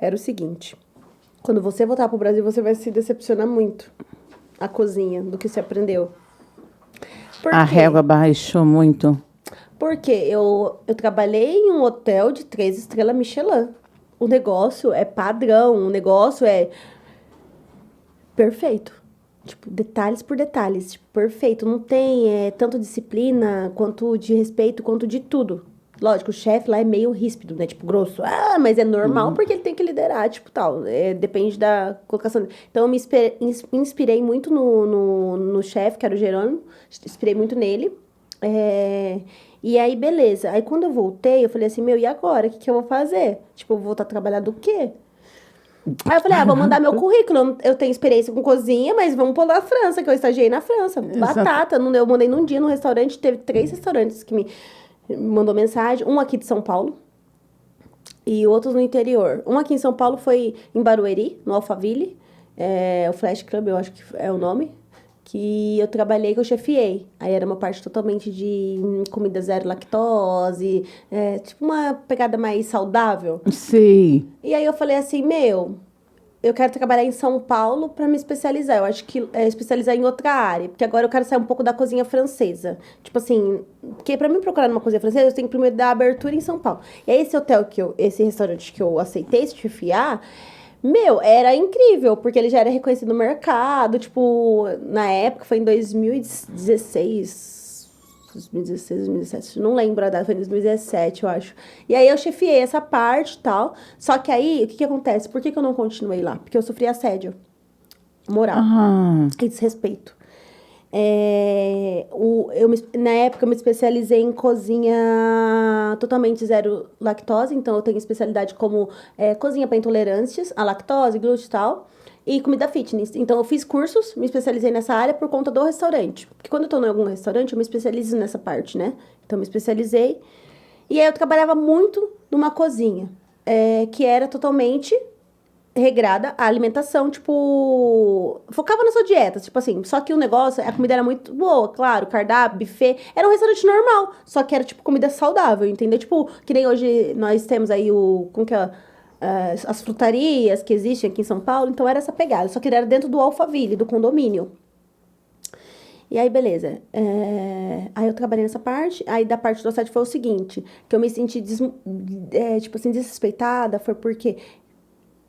Era o seguinte, quando você voltar pro Brasil, você vai se decepcionar muito. A cozinha, do que você aprendeu. Por A quê? régua baixou muito. Porque eu trabalhei em um hotel de 3 estrelas Michelin. O negócio é padrão, o negócio é perfeito. Tipo, detalhes por detalhes. Tipo, perfeito. Não tem tanto disciplina, quanto de respeito, quanto de tudo. Lógico, o chefe lá é meio ríspido, né? Tipo, grosso. Mas é normal porque ele tem que liderar, tipo, tal. Depende da colocação dele. Então, eu me inspirei muito no chefe, que era o Jerônimo. Inspirei muito nele. E aí, beleza. Aí, quando eu voltei, eu falei assim, meu, e agora? O que eu vou fazer? Tipo, eu vou voltar a trabalhar do quê? Aí eu falei, vou mandar meu currículo. Eu tenho experiência com cozinha, mas vamos pôr na França, que eu estagiei na França. Batata. Eu mandei num dia no restaurante, teve 3 restaurantes que me mandou mensagem. Um aqui de São Paulo e outros no interior. Um aqui em São Paulo foi em Barueri, no Alphaville. O Flash Club, eu acho que é o nome. Que eu trabalhei, que eu chefiei. Aí era uma parte totalmente de comida zero lactose. Tipo uma pegada mais saudável. Sei. E aí eu falei assim, eu quero trabalhar em São Paulo para me especializar. Eu acho que especializar em outra área, porque agora eu quero sair um pouco da cozinha francesa. Tipo assim, porque para mim procurar numa cozinha francesa, eu tenho que primeiro dar abertura em São Paulo. E aí esse restaurante que eu aceitei chefiar, era incrível, porque ele já era reconhecido no mercado, tipo, na época foi em 2016, 2017, não lembro a data, foi em 2017, eu acho. E aí eu chefiei essa parte e tal, só que aí, o que acontece? Por que eu não continuei lá? Porque eu sofri assédio moral e desrespeito. Na época eu me especializei em cozinha totalmente zero lactose, então eu tenho especialidade como cozinha para intolerâncias à lactose, glúten e tal, e comida fitness. Então eu fiz cursos, me especializei nessa área por conta do restaurante. Porque quando eu tô em algum restaurante, eu me especializo nessa parte, né? Então eu me especializei. E aí eu trabalhava muito numa cozinha, que era totalmente regrada a alimentação, tipo, focava na sua dieta, tipo assim, só que o negócio, a comida era muito boa, claro, cardápio, buffet, era um restaurante normal, só que era, tipo, comida saudável, entendeu? Tipo, que nem hoje nós temos aí como que é, as frutarias que existem aqui em São Paulo, então era essa pegada, só que era dentro do Alphaville, do condomínio. E aí, beleza. Aí eu trabalhei nessa parte. Aí da parte do assédio foi o seguinte, que eu me senti, tipo assim, desrespeitada, foi porque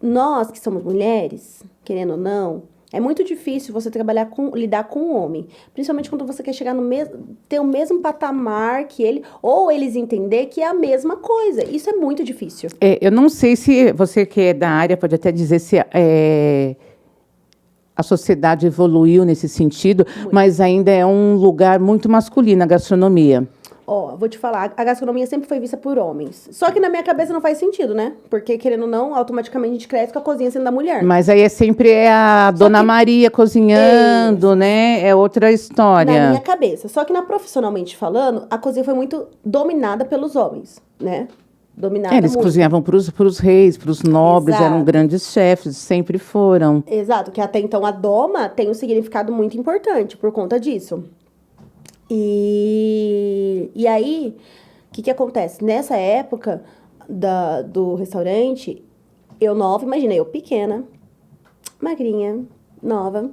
nós que somos mulheres, querendo ou não, é muito difícil você lidar com um homem. Principalmente quando você quer chegar ter o mesmo patamar que ele, ou eles entender que é a mesma coisa. Isso é muito difícil. Eu não sei se você que é da área pode até dizer se a sociedade evoluiu nesse sentido, mas ainda é um lugar muito masculino, a gastronomia. Vou te falar, a gastronomia sempre foi vista por homens. Só que na minha cabeça não faz sentido, né? Porque, querendo ou não, automaticamente a gente cresce com a cozinha sendo da mulher. Mas aí sempre a Dona Maria cozinhando, né? É outra história. Na minha cabeça. Só que profissionalmente falando, a cozinha foi muito dominada pelos homens, né? Eles cozinhavam para os reis, para os nobres, eram grandes chefes, sempre foram. Exato, que até então a doma tem um significado muito importante por conta disso. E aí, o que acontece? Nessa época do restaurante, eu nova, imagina, eu pequena, magrinha, nova,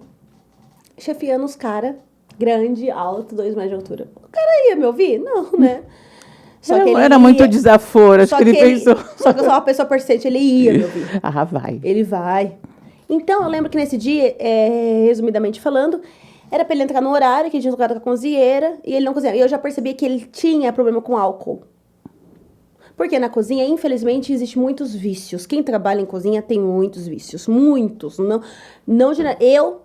chefiando os caras, grande, alto, 2 metros de altura. O cara ia me ouvir? Não, né? Só que ele Era ia. muito desaforo, acho Só que ele pensou. Só que eu sou uma pessoa persistente, ele ia, meu filho. Ah, vai. Ele vai. Então, eu lembro que nesse dia, resumidamente falando, era pra ele entrar no horário, que ele tinha tocado com a cozinheira, e ele não cozinhava. E eu já percebia que ele tinha problema com álcool. Porque na cozinha, infelizmente, existe muitos vícios. Quem trabalha em cozinha tem muitos vícios. Muitos.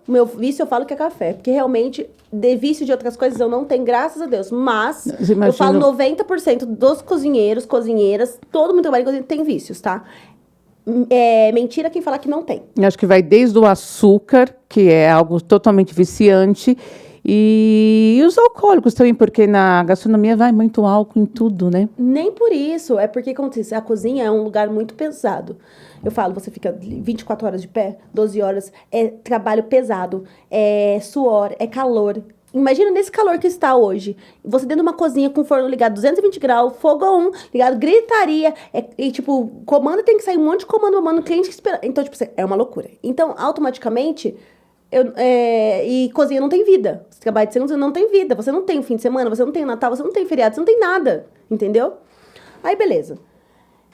Meu vício, eu falo que é café. Porque realmente, de vício de outras coisas, eu não tenho, graças a Deus. Mas, eu falo 90% dos cozinheiros, cozinheiras, todo mundo que trabalha em cozinha tem vícios, tá? É mentira quem falar que não tem. Eu acho que vai desde o açúcar, que é algo totalmente viciante, e os alcoólicos também, porque na gastronomia vai muito álcool em tudo, né? Nem por isso, é porque, como disse, a cozinha é um lugar muito pesado. Eu falo, você fica 24 horas de pé, 12 horas, é trabalho pesado, é suor, é calor. Imagina nesse calor que está hoje, você dentro de uma cozinha com forno ligado 220 graus, fogo a 1, ligado, gritaria, e tipo, comando tem que sair um monte de comando, cliente que espera. Então, tipo, é uma loucura. Então, automaticamente, e cozinha não tem vida. Você trabalha de segunda, você não tem vida. Você não tem fim de semana, você não tem Natal, você não tem feriado, você não tem nada. Entendeu? Aí, beleza.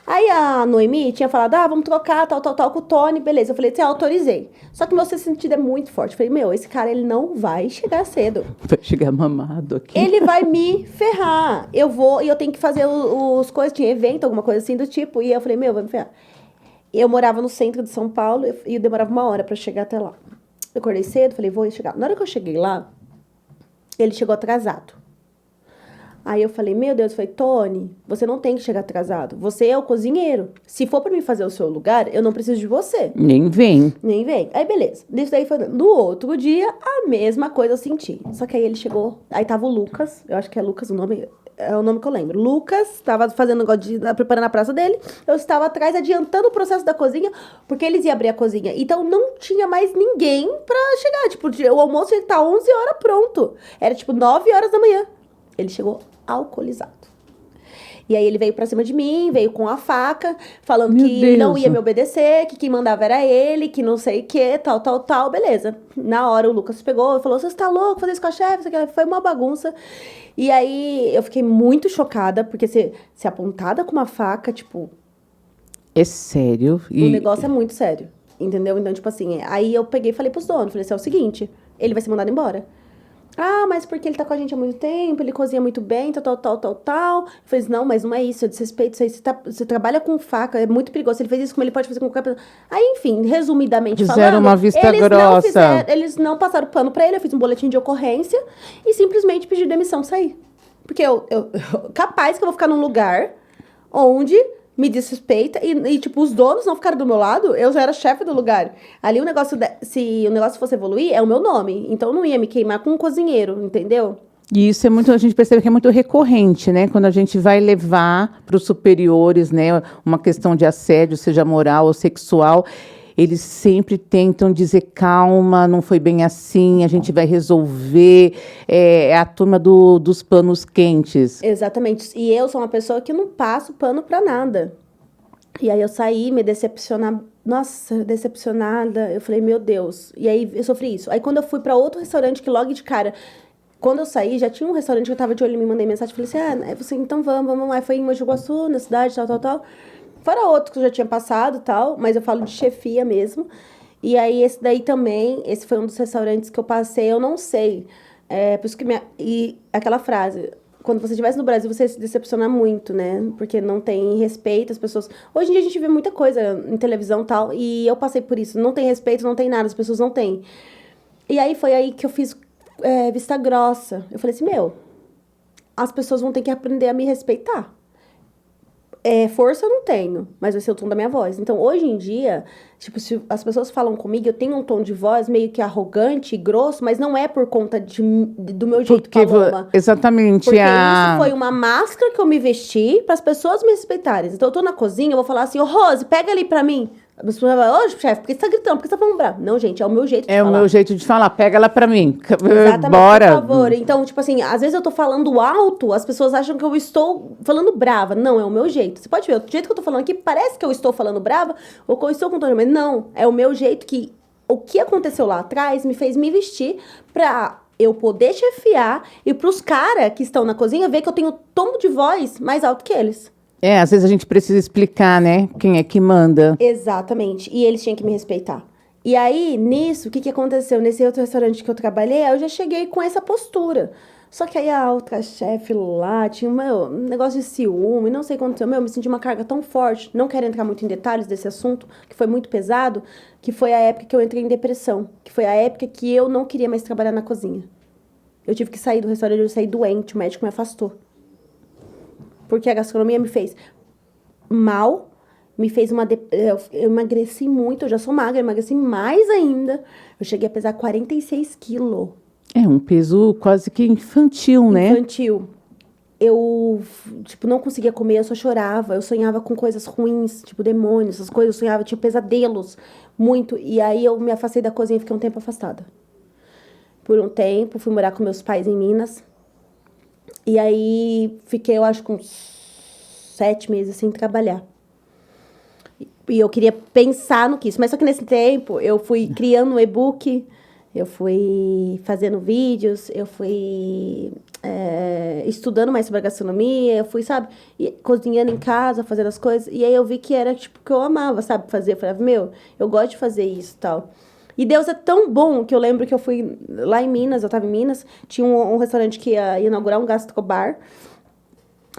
Aí a Noemi tinha falado, vamos trocar, tal, com o Tony, beleza. Eu falei, autorizei. Só que meu sentido é muito forte. Eu falei, esse cara, ele não vai chegar cedo. Vai chegar mamado aqui. Ele vai me ferrar. E eu tenho que fazer os coisas, tinha evento, alguma coisa assim do tipo. E eu falei, vai me ferrar. Eu morava no centro de São Paulo e eu demorava 1 hora pra chegar até lá. Eu acordei cedo, falei, vou chegar. Na hora que eu cheguei lá, ele chegou atrasado. Aí eu falei, meu Deus, eu falei, Tony, você não tem que chegar atrasado. Você é o cozinheiro. Se for pra mim fazer o seu lugar, eu não preciso de você. Nem vem. Aí, beleza. Isso daí foi... No outro dia, a mesma coisa eu senti. Só que aí ele chegou... Aí tava o Lucas. Eu acho que é Lucas o nome... É o nome que eu lembro. Lucas tava fazendo negócio preparando a praça dele. Eu estava atrás, adiantando o processo da cozinha, porque eles iam abrir a cozinha. Então, não tinha mais ninguém pra chegar. Tipo, o almoço tinha que estar 11 horas pronto. Era, 9 horas da manhã. Ele chegou alcoolizado. E aí, ele veio pra cima de mim, veio com a faca, falando que não ia me obedecer, que quem mandava era ele, que não sei o que, tal, beleza. Na hora, o Lucas pegou e falou, você tá louco fazer isso com a chefe? Foi uma bagunça. E aí, eu fiquei muito chocada, porque ser apontada com uma faca, É sério? O negócio é muito sério, entendeu? Então, aí eu peguei e falei pros donos, falei assim, é o seguinte, ele vai ser mandado embora. Mas porque ele tá com a gente há muito tempo, ele cozinha muito bem, tal. Eu falei, não, mas não é isso, é desrespeito, isso aí, você trabalha com faca, é muito perigoso, se ele fez isso, como ele pode fazer com qualquer pessoa. Aí, enfim, resumidamente Fizeram uma vista grossa. Eles não passaram pano pra ele, eu fiz um boletim de ocorrência e simplesmente pedi demissão, sair. Porque capaz que eu vou ficar num lugar onde me desrespeita e, os donos não ficaram do meu lado, eu já era chefe do lugar. Ali se o negócio fosse evoluir, é o meu nome. Então, eu não ia me queimar com um cozinheiro, entendeu? E isso a gente percebe que é muito recorrente, né? Quando a gente vai levar para os superiores, né, uma questão de assédio, seja moral ou sexual, eles sempre tentam dizer, calma, não foi bem assim, a gente vai resolver. É a turma dos panos quentes. Exatamente. E eu sou uma pessoa que não passo pano pra nada. E aí eu saí, me decepcionar. Nossa, decepcionada. Eu falei, meu Deus. E aí eu sofri isso. Aí quando eu fui pra outro restaurante, que logo de cara... Quando eu saí, já tinha um restaurante que eu tava de olho, me mandei mensagem. Falei assim, então vamos lá. Foi em Mogi Guaçu, na cidade, tal. Fora outro que eu já tinha passado, tal, mas eu falo de chefia mesmo. E aí, esse daí também, esse foi um dos restaurantes que eu passei, eu não sei. Por isso que e aquela frase, quando você estivesse no Brasil, você ia se decepcionar muito, né? Porque não tem respeito, as pessoas... Hoje em dia a gente vê muita coisa em televisão e tal, e eu passei por isso. Não tem respeito, não tem nada, as pessoas não têm. E aí, foi aí que eu fiz vista grossa. Eu falei assim, as pessoas vão ter que aprender a me respeitar. Força eu não tenho, mas vai ser o tom da minha voz. Então, hoje em dia, se as pessoas falam comigo, eu tenho um tom de voz meio que arrogante e grosso, mas não é por conta do meu jeito, Paloma. Exatamente. Porque isso foi uma máscara que eu me vesti para as pessoas me respeitarem. Então, eu tô na cozinha, eu vou falar assim, Rose, pega ali pra mim. A pessoa vai falar, chefe, por que você tá gritando? Por que você tá falando bravo? Não, gente, é o meu jeito de falar. É o meu jeito de falar, pega ela pra mim. Exatamente, Bora. por favor. Então, às vezes eu tô falando alto, as pessoas acham que eu estou falando brava. Não, é o meu jeito. Você pode ver, o jeito que eu tô falando aqui, parece que eu estou falando brava, ou que eu estou contando, mas não, é o meu jeito que... O que aconteceu lá atrás me fez me vestir pra eu poder chefiar e pros caras que estão na cozinha ver que eu tenho tom de voz mais alto que eles. Às vezes a gente precisa explicar, né? Quem é que manda. Exatamente. E eles tinham que me respeitar. E aí, nisso, o que aconteceu? Nesse outro restaurante que eu trabalhei, eu já cheguei com essa postura. Só que aí a outra chefe lá tinha um negócio de ciúme, não sei o que aconteceu. Me senti uma carga tão forte, não quero entrar muito em detalhes desse assunto, que foi muito pesado, que foi a época que eu entrei em depressão. Que foi a época que eu não queria mais trabalhar na cozinha. Eu tive que sair do restaurante, eu saí doente, o médico me afastou. Porque a gastronomia me fez mal, me fez eu emagreci muito, eu já sou magra, eu emagreci mais ainda. Eu cheguei a pesar 46 quilos. É um peso quase que infantil, né? Infantil. Eu, tipo, não conseguia comer, eu só chorava. Eu sonhava com coisas ruins, tipo demônios, essas coisas. Eu sonhava, tinha pesadelos, muito. E aí eu me afastei da cozinha e fiquei um tempo afastada. Por um tempo, fui morar com meus pais em Minas. E aí fiquei, eu acho, com uns 7 meses sem trabalhar. E eu queria pensar no que isso. Mas só que nesse tempo, eu fui criando um e-book, eu fui fazendo vídeos, eu fui estudando mais sobre a gastronomia, eu fui, sabe, cozinhando em casa, fazendo as coisas. E aí eu vi que era, tipo, que eu amava, sabe, fazer. Eu falava, meu, eu gosto de fazer isso e tal. E Deus é tão bom que eu lembro que eu fui lá em Minas, eu tava em Minas, tinha um restaurante que ia inaugurar um gastrobar.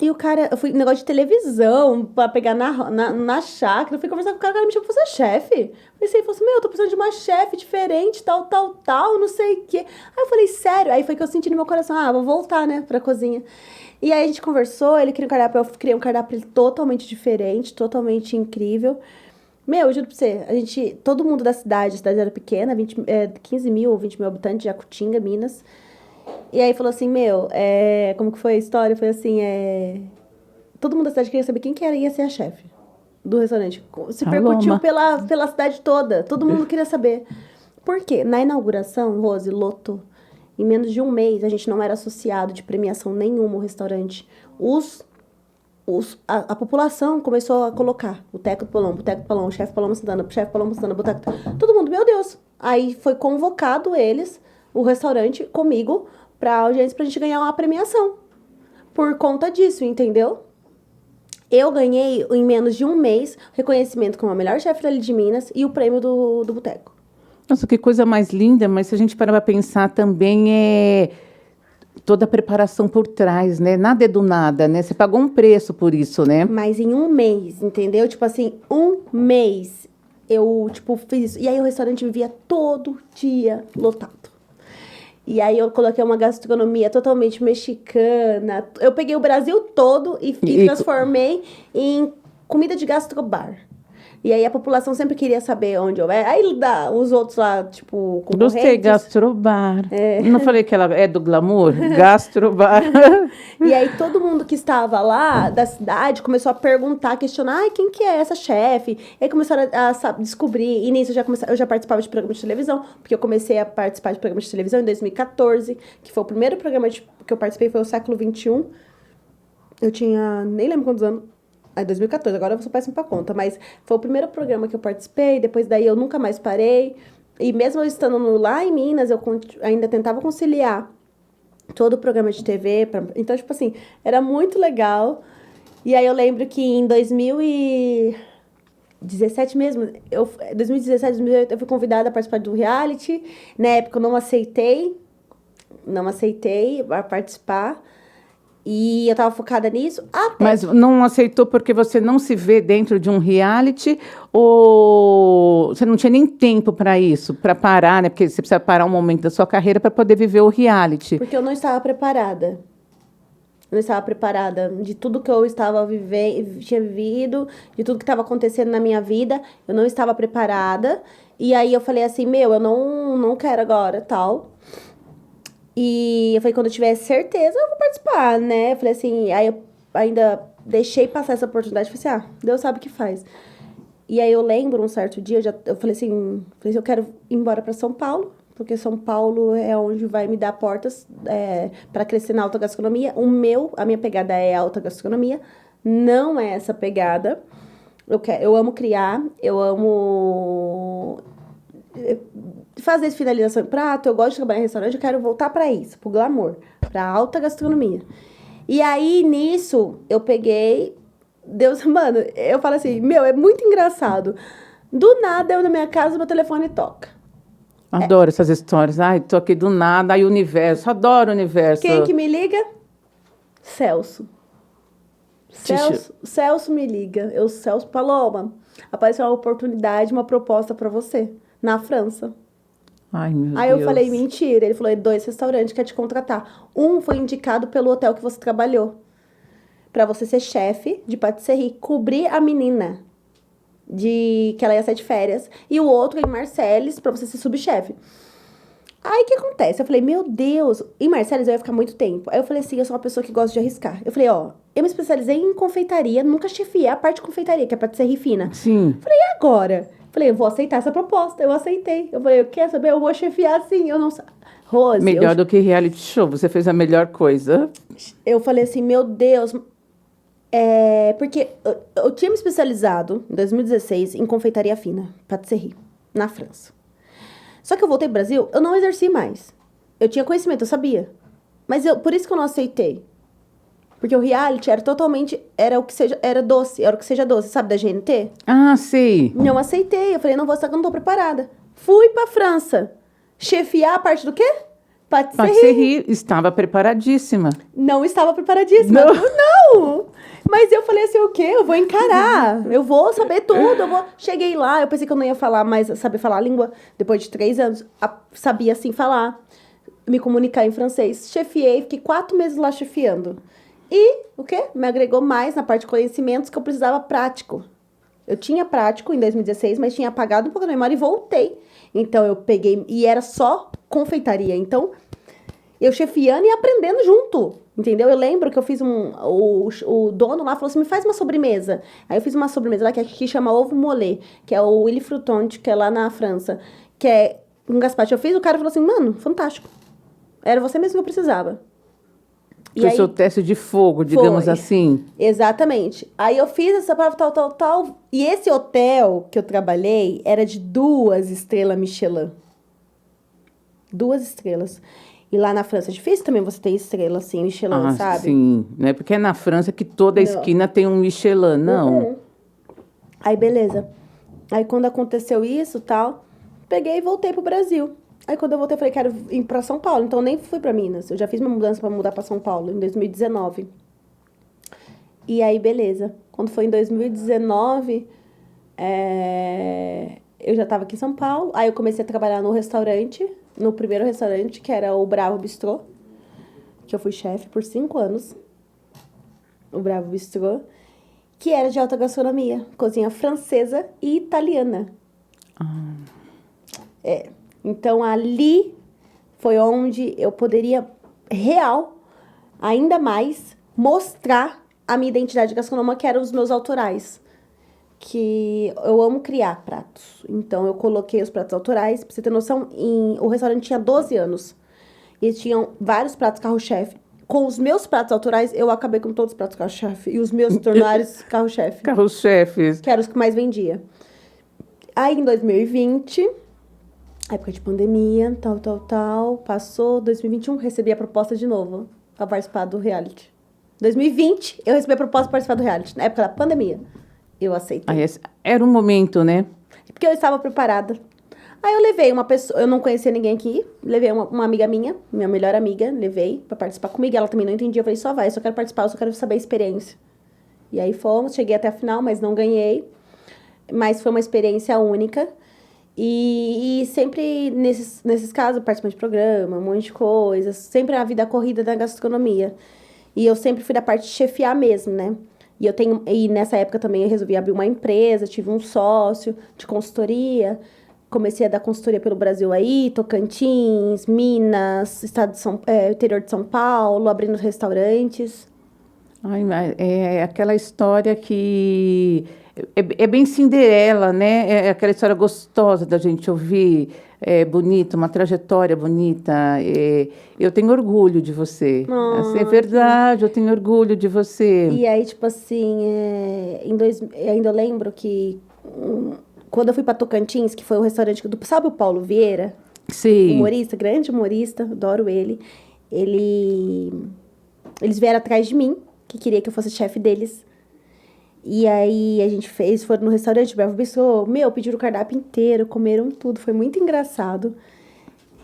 E o cara, eu fui negócio de televisão pra pegar na chácara. Eu fui conversar com o cara me chamou pra ser chefe. Pensei, ele falou assim, meu, eu tô precisando de uma chefe diferente, tal, não sei o quê. Aí eu falei, sério? Aí foi que eu senti no meu coração, vou voltar, né, pra cozinha. E aí a gente conversou, ele queria um cardápio, eu criei um cardápio totalmente diferente, totalmente incrível. Meu, eu juro pra você, todo mundo da cidade, a cidade era pequena, 15 mil ou 20 mil habitantes de Jacutinga, Minas. E aí falou assim, meu, como que foi a história? Foi assim, todo mundo da cidade queria saber quem que ia ser a chefe do restaurante. Se percutiu pela cidade toda, todo mundo queria saber. Por quê? Na inauguração, Rose, lotou. Em menos de um mês, a gente não era associado de premiação nenhuma ao restaurante. A população começou a colocar o Teco do Palombo, o chefe Paloma Santana, Boteco. Todo mundo, meu Deus. Aí foi convocado o restaurante, comigo, pra audiência, pra gente ganhar uma premiação. Por conta disso, entendeu? Eu ganhei, em menos de um mês, reconhecimento como a melhor chefe dali de Minas e o prêmio do Boteco. Nossa, que coisa mais linda, mas se a gente parar pra pensar também toda a preparação por trás, né? Nada é do nada, né? Você pagou um preço por isso, né? Mas em um mês, entendeu? Tipo assim, um mês eu, tipo, fiz isso. E aí o restaurante vivia todo dia lotado. E aí eu coloquei uma gastronomia totalmente mexicana. Eu peguei o Brasil todo e transformei em comida de gastrobar. E aí a população sempre queria saber onde eu era. Aí os outros lá, tipo, concorrentes... Gostei, gastrobar. Não falei que ela é do glamour? Gastrobar. E aí todo mundo que estava lá da cidade começou a perguntar, questionar, quem que é essa chefe? E aí começaram a descobrir. E nisso eu já participava de programas de televisão, porque eu comecei a participar de programas de televisão em 2014, que foi o primeiro programa que eu participei, foi o Século XXI. Eu tinha, nem lembro quantos anos. 2014, agora eu sou péssima pra conta, mas foi o primeiro programa que eu participei, depois daí eu nunca mais parei, e mesmo eu estando lá em Minas, eu ainda tentava conciliar todo o programa de TV, então, tipo assim, era muito legal, e aí eu lembro que em 2017 mesmo, 2017, 2018, eu fui convidada a participar do reality, na época eu não aceitei a participar, e eu tava focada nisso. Mas não aceitou porque você não se vê dentro de um reality ou você não tinha nem tempo para isso, para parar, né? Porque você precisa parar um momento da sua carreira para poder viver o reality. Porque eu não estava preparada. Eu não estava preparada de tudo que eu estava tinha vivido, de tudo que estava acontecendo na minha vida. Eu não estava preparada. E aí eu falei assim, eu não quero agora, tal. E eu falei, quando eu tiver certeza, eu vou participar, né? Eu falei assim, aí eu ainda deixei passar essa oportunidade. Falei assim, Deus sabe o que faz. E aí eu lembro, um certo dia, eu falei assim, eu quero ir embora para São Paulo, porque São Paulo é onde vai me dar portas para crescer na alta gastronomia. A minha pegada é alta gastronomia, não é essa pegada. Eu amo criar, eu amo fazer essa finalização em prato, eu gosto de trabalhar em restaurante, eu quero voltar pra isso, pro glamour, pra alta gastronomia. E aí, nisso, eu peguei... Deus, mano, eu falo assim, meu, é muito engraçado. Do nada, eu na minha casa, meu telefone toca. Adoro essas histórias. Ai, tô aqui do nada. Ai, universo. Adoro o universo. Quem que me liga? Celso. Celso me liga. Celso, Paloma, apareceu uma oportunidade, uma proposta pra você, na França. Ai, meu Aí Deus. eu falei, mentira. Ele falou, 2 restaurantes quer te contratar. Um foi indicado pelo hotel que você trabalhou. Pra você ser chefe de patisserie, cobrir a menina que ela ia sair de férias. E o outro em Marseilles, pra você ser subchefe. Aí, o que acontece? Eu falei, meu Deus, em Marseilles eu ia ficar muito tempo. Aí eu falei assim, eu sou uma pessoa que gosta de arriscar. Eu falei, ó, eu me especializei em confeitaria, nunca chefiei a parte de confeitaria, que é patisserie fina. Sim. Falei, e agora? Falei, eu vou aceitar essa proposta. Eu aceitei. Eu falei, quer saber? Eu vou chefiar sim. Eu não sei. Rose, Melhor do que reality show. Você fez a melhor coisa. eu falei assim, meu Deus. Porque eu tinha me especializado em 2016 em confeitaria fina, patisserie, na França. Só que eu voltei pro Brasil, eu não exerci mais. Eu tinha conhecimento, eu sabia. Mas por isso que eu não aceitei. Porque o reality era o que seja, era o que seja doce, sabe, da GNT? Ah, sei. Não aceitei. Eu falei, não vou aceitar que eu não tô preparada. Fui pra França. Chefiar a parte do quê? Patisserie. Patisserie estava preparadíssima. Não estava preparadíssima. Não! Mas eu falei assim, o quê? Eu vou encarar. Eu vou saber tudo. Cheguei lá, eu pensei que eu não ia falar mais, saber falar a língua. Depois de 3 anos, sabia assim falar. Me comunicar em francês. Chefiei, fiquei 4 meses lá chefiando. E, o quê? Me agregou mais na parte de conhecimentos que eu precisava prático. Eu tinha prático em 2016, mas tinha apagado um pouco da memória e voltei. Então, eu peguei... E era só confeitaria. Então, eu chefiando e aprendendo junto. Entendeu? Eu lembro que eu fiz o dono lá falou assim, me faz uma sobremesa. Aí eu fiz uma sobremesa lá que chama ovo mollet, que é o Willy Frutonte, que é lá na França. Que é um gazpacho. Eu fiz, o cara falou assim, mano, fantástico. Era você mesmo que eu precisava. Foi seu teste de fogo, digamos assim. Exatamente. Aí eu fiz essa prova, tal. E esse hotel que eu trabalhei era de 2 estrelas Michelin. 2 estrelas. E lá na França é difícil também você ter estrela, assim, Michelin, sabe? Sim, né? Porque é na França que toda esquina tem um Michelin, não. Uhum. Aí, beleza. Aí, quando aconteceu isso, tal, peguei e voltei pro Brasil. Aí, quando eu voltei, eu falei, quero ir pra São Paulo. Então, eu nem fui pra Minas. Eu já fiz minha mudança pra mudar pra São Paulo, em 2019. E aí, beleza. Quando foi em 2019, eu já tava aqui em São Paulo. Aí, eu comecei a trabalhar no restaurante, no primeiro restaurante, que era o Bravo Bistrô, que eu fui chefe por 5 anos. O Bravo Bistrô, que era de alta gastronomia, cozinha francesa e italiana. Então, ali foi onde eu poderia, ainda mais, mostrar a minha identidade gastronômica, que eram os meus autorais. Que eu amo criar pratos. Então, eu coloquei os pratos autorais. Pra você ter noção, o restaurante tinha 12 anos. E tinham vários pratos carro-chefe. Com os meus pratos autorais, eu acabei com todos os pratos carro-chefe. E os meus se tornaram carro-chefe. Carro-chefes. Que eram os que mais vendia. Aí, em 2020... época de pandemia, tal. Passou 2021, recebi a proposta de novo pra participar do reality. 2020, eu recebi a proposta pra participar do reality, na época da pandemia. Eu aceitei. Aí, era um momento, né? Porque eu estava preparada. Aí eu levei uma pessoa, eu não conhecia ninguém aqui, levei uma amiga minha melhor amiga, levei pra participar comigo. Ela também não entendia, eu falei, só vai, eu só quero participar, eu só quero saber a experiência. E aí fomos, cheguei até a final, mas não ganhei. Mas foi uma experiência única. E sempre, nesses casos, participante de programa, um monte de coisas. Sempre a vida corrida da gastronomia. E eu sempre fui da parte de chefiar mesmo, né? E nessa época também eu resolvi abrir uma empresa, tive um sócio de consultoria. Comecei a dar consultoria pelo Brasil aí, Tocantins, Minas, interior de São Paulo, abrindo restaurantes. Ai, é aquela história que... É bem Cinderela, né? É aquela história gostosa da gente ouvir, bonita, uma trajetória bonita. Eu tenho orgulho de você. Assim, é verdade, eu tenho orgulho de você. E aí, tipo assim, ainda eu lembro que quando eu fui pra Tocantins, que foi o restaurante do... Sabe o Paulo Vieira? Sim. Humorista, grande humorista, adoro ele. Eles vieram atrás de mim, que queria que eu fosse chefe deles. E aí a gente foram no restaurante Bravo Bistro, pediram o cardápio inteiro, comeram tudo, foi muito engraçado.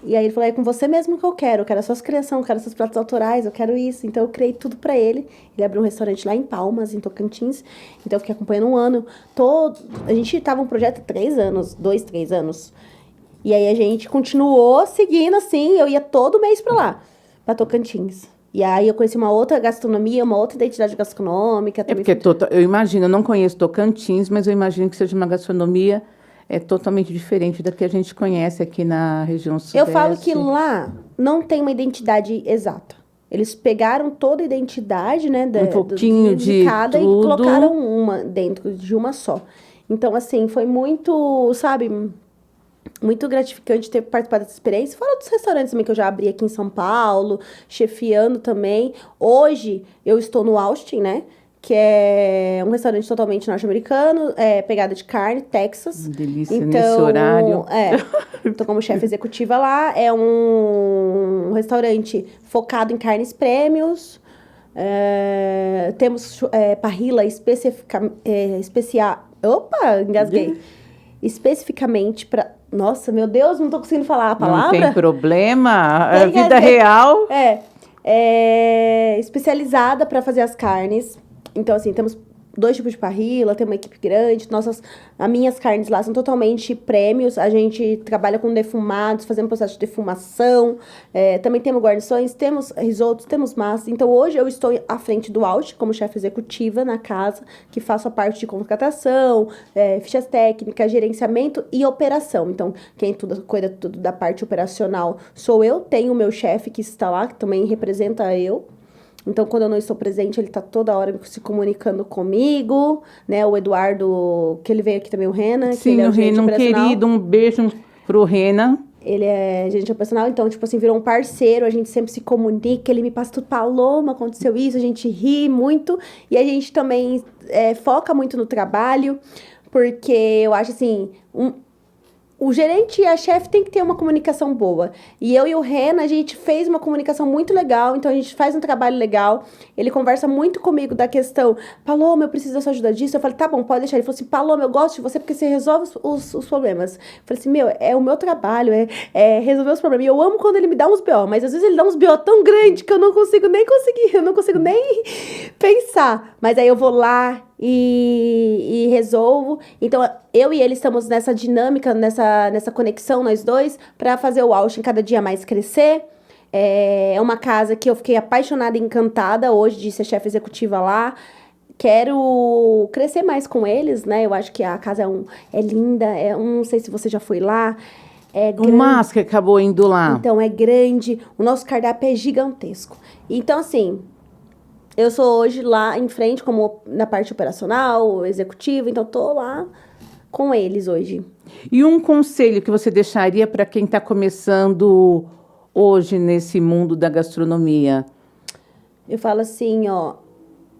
E aí ele falou, é com você mesmo que eu quero as suas criações, eu quero seus pratos autorais, eu quero isso. Então eu criei tudo pra ele. Ele abriu um restaurante lá em Palmas, em Tocantins. Então eu fiquei acompanhando um ano. A gente tava um projeto há 3 anos, 2, 3 anos. E aí a gente continuou seguindo assim, eu ia todo mês pra lá, pra Tocantins. E aí eu conheci uma outra gastronomia, uma outra identidade gastronômica. É porque eu imagino, eu não conheço Tocantins, mas eu imagino que seja uma gastronomia totalmente diferente da que a gente conhece aqui na região sudeste. Eu falo que lá não tem uma identidade exata. Eles pegaram toda a identidade, né, um pouquinho de cada tudo. E colocaram uma dentro de uma só. Então, assim, foi muito, sabe, muito gratificante ter participado dessa experiência. Fora dos restaurantes também que eu já abri aqui em São Paulo, chefiando também. Hoje, eu estou no Austin, né? Que é um restaurante totalmente norte-americano, pegada de carne, Texas. Delícia, então, nesse horário. Estou como chefe executiva lá. É um restaurante focado em carnes premiums. Temos parrilla especial. Opa, engasguei. Especificamente para... Nossa, meu Deus, não tô conseguindo falar a palavra. Não tem problema, a vida real. Especializada para fazer as carnes. Então, assim, temos 2 tipos de parrilla, tem uma equipe grande. As minhas carnes lá são totalmente prêmios. A gente trabalha com defumados, fazendo processo de defumação. Também temos guarnições, temos risotos, temos massas. Então, hoje eu estou à frente do Austin como chefe executiva na casa, que faço a parte de contratação, fichas técnicas, gerenciamento e operação. Então, quem cuida tudo da parte operacional sou eu. Tenho o meu chefe que está lá, que também representa eu. Então, quando eu não estou presente, ele está toda hora se comunicando comigo, né? O Eduardo, que ele veio aqui também, o Rena. Sim, que ele o Rena, um querido, um beijo pro Rena. Ele é gerente operacional, então, tipo assim, virou um parceiro, a gente sempre se comunica, ele me passa tudo, Paloma, aconteceu isso, a gente ri muito, e a gente também foca muito no trabalho, porque eu acho assim... O gerente e a chefe tem que ter uma comunicação boa. E eu e o Rena, a gente fez uma comunicação muito legal, então a gente faz um trabalho legal. Ele conversa muito comigo da questão, Paloma, eu preciso da sua ajuda disso. Eu falei, tá bom, pode deixar. Ele falou assim, Paloma, eu gosto de você porque você resolve os problemas. Eu falei assim, é o meu trabalho, resolver os problemas. E eu amo quando ele me dá uns BO, mas às vezes ele dá uns BO tão grande que eu não consigo nem pensar. Mas aí eu vou lá e resolvo. Então, eu e ele estamos nessa dinâmica, nessa conexão, nós dois, para fazer o Austin cada dia mais crescer. É uma casa que eu fiquei apaixonada e encantada hoje de ser chefe executiva lá. Quero crescer mais com eles, né? Eu acho que a casa é linda. Não sei se você já foi lá. O Mas que acabou indo lá. Então, é grande. O nosso cardápio é gigantesco. Então, assim... Eu sou hoje lá em frente, como na parte operacional, executiva, então tô lá com eles hoje. E um conselho que você deixaria para quem está começando hoje nesse mundo da gastronomia? Eu falo assim, ó...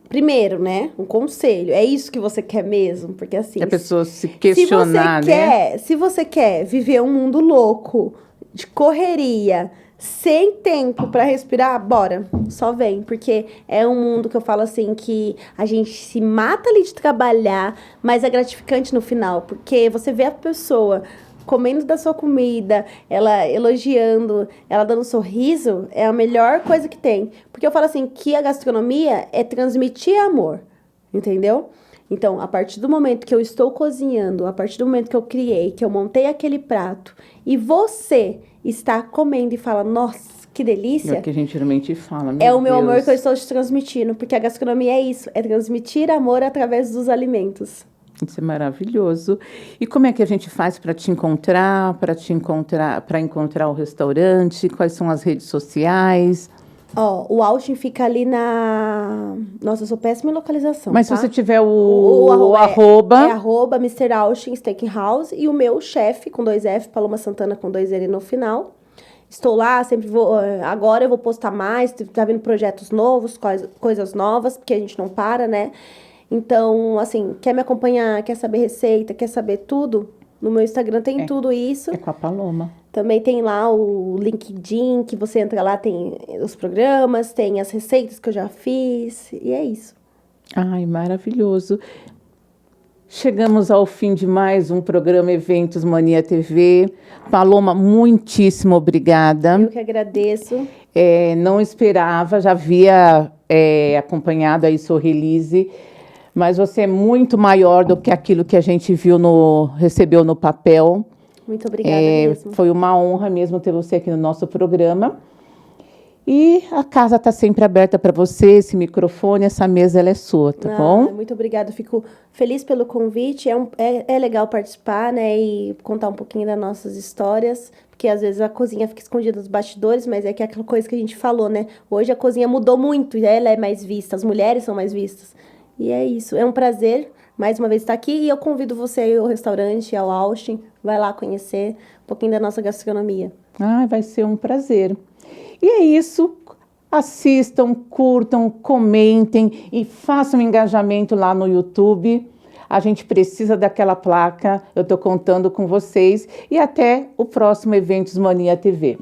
Primeiro, né? Um conselho. É isso que você quer mesmo? Porque assim... A pessoa se questionar, né? Se você quer viver um mundo louco, de correria... Sem tempo para respirar, bora, só vem, porque é um mundo que eu falo assim, que a gente se mata ali de trabalhar, mas é gratificante no final, porque você vê a pessoa comendo da sua comida, ela elogiando, ela dando um sorriso, é a melhor coisa que tem, porque eu falo assim, que a gastronomia é transmitir amor, entendeu? Então, a partir do momento que eu estou cozinhando, a partir do momento que eu criei, que eu montei aquele prato, e você está comendo e fala, nossa, que delícia. É o que a gente geralmente fala, É o meu amor que eu estou te transmitindo, porque a gastronomia é isso, é transmitir amor através dos alimentos. Isso é maravilhoso. E como é que a gente faz para te encontrar, para encontrar o restaurante? Quais são as redes sociais? O Austin fica ali na... Nossa, eu sou péssima em localização, Mas tá? se você tiver o arroba... É arroba Mr. Austin Steakhouse. E o meu chefe, com 2 F, Paloma Santana com 2 L no final. Estou lá, sempre vou... Agora eu vou postar mais, tá vindo projetos novos, coisas novas, porque a gente não para, né? Então, assim, quer me acompanhar, quer saber receita, quer saber tudo... No meu Instagram tem tudo isso. É com a Paloma. Também tem lá o LinkedIn, que você entra lá, tem os programas, tem as receitas que eu já fiz, e é isso. Ai, maravilhoso. Chegamos ao fim de mais um programa Eventos Mania TV. Paloma, muitíssimo obrigada. Eu que agradeço. Não esperava, já havia acompanhado aí seu release, mas você é muito maior do que aquilo que a gente recebeu no papel. Muito obrigada mesmo. Foi uma honra mesmo ter você aqui no nosso programa. E a casa está sempre aberta para você, esse microfone, essa mesa ela é sua, tá bom? Muito obrigada, fico feliz pelo convite. É legal participar, né, e contar um pouquinho das nossas histórias, porque às vezes a cozinha fica escondida nos bastidores, mas é que é aquela coisa que a gente falou, né? Hoje a cozinha mudou muito, ela é mais vista, as mulheres são mais vistas. E é isso, é um prazer mais uma vez estar aqui e eu convido você aí ao restaurante, ao Austin, vai lá conhecer um pouquinho da nossa gastronomia. Vai ser um prazer. E é isso, assistam, curtam, comentem e façam um engajamento lá no YouTube. A gente precisa daquela placa, eu estou contando com vocês. E até o próximo Eventos Mania TV.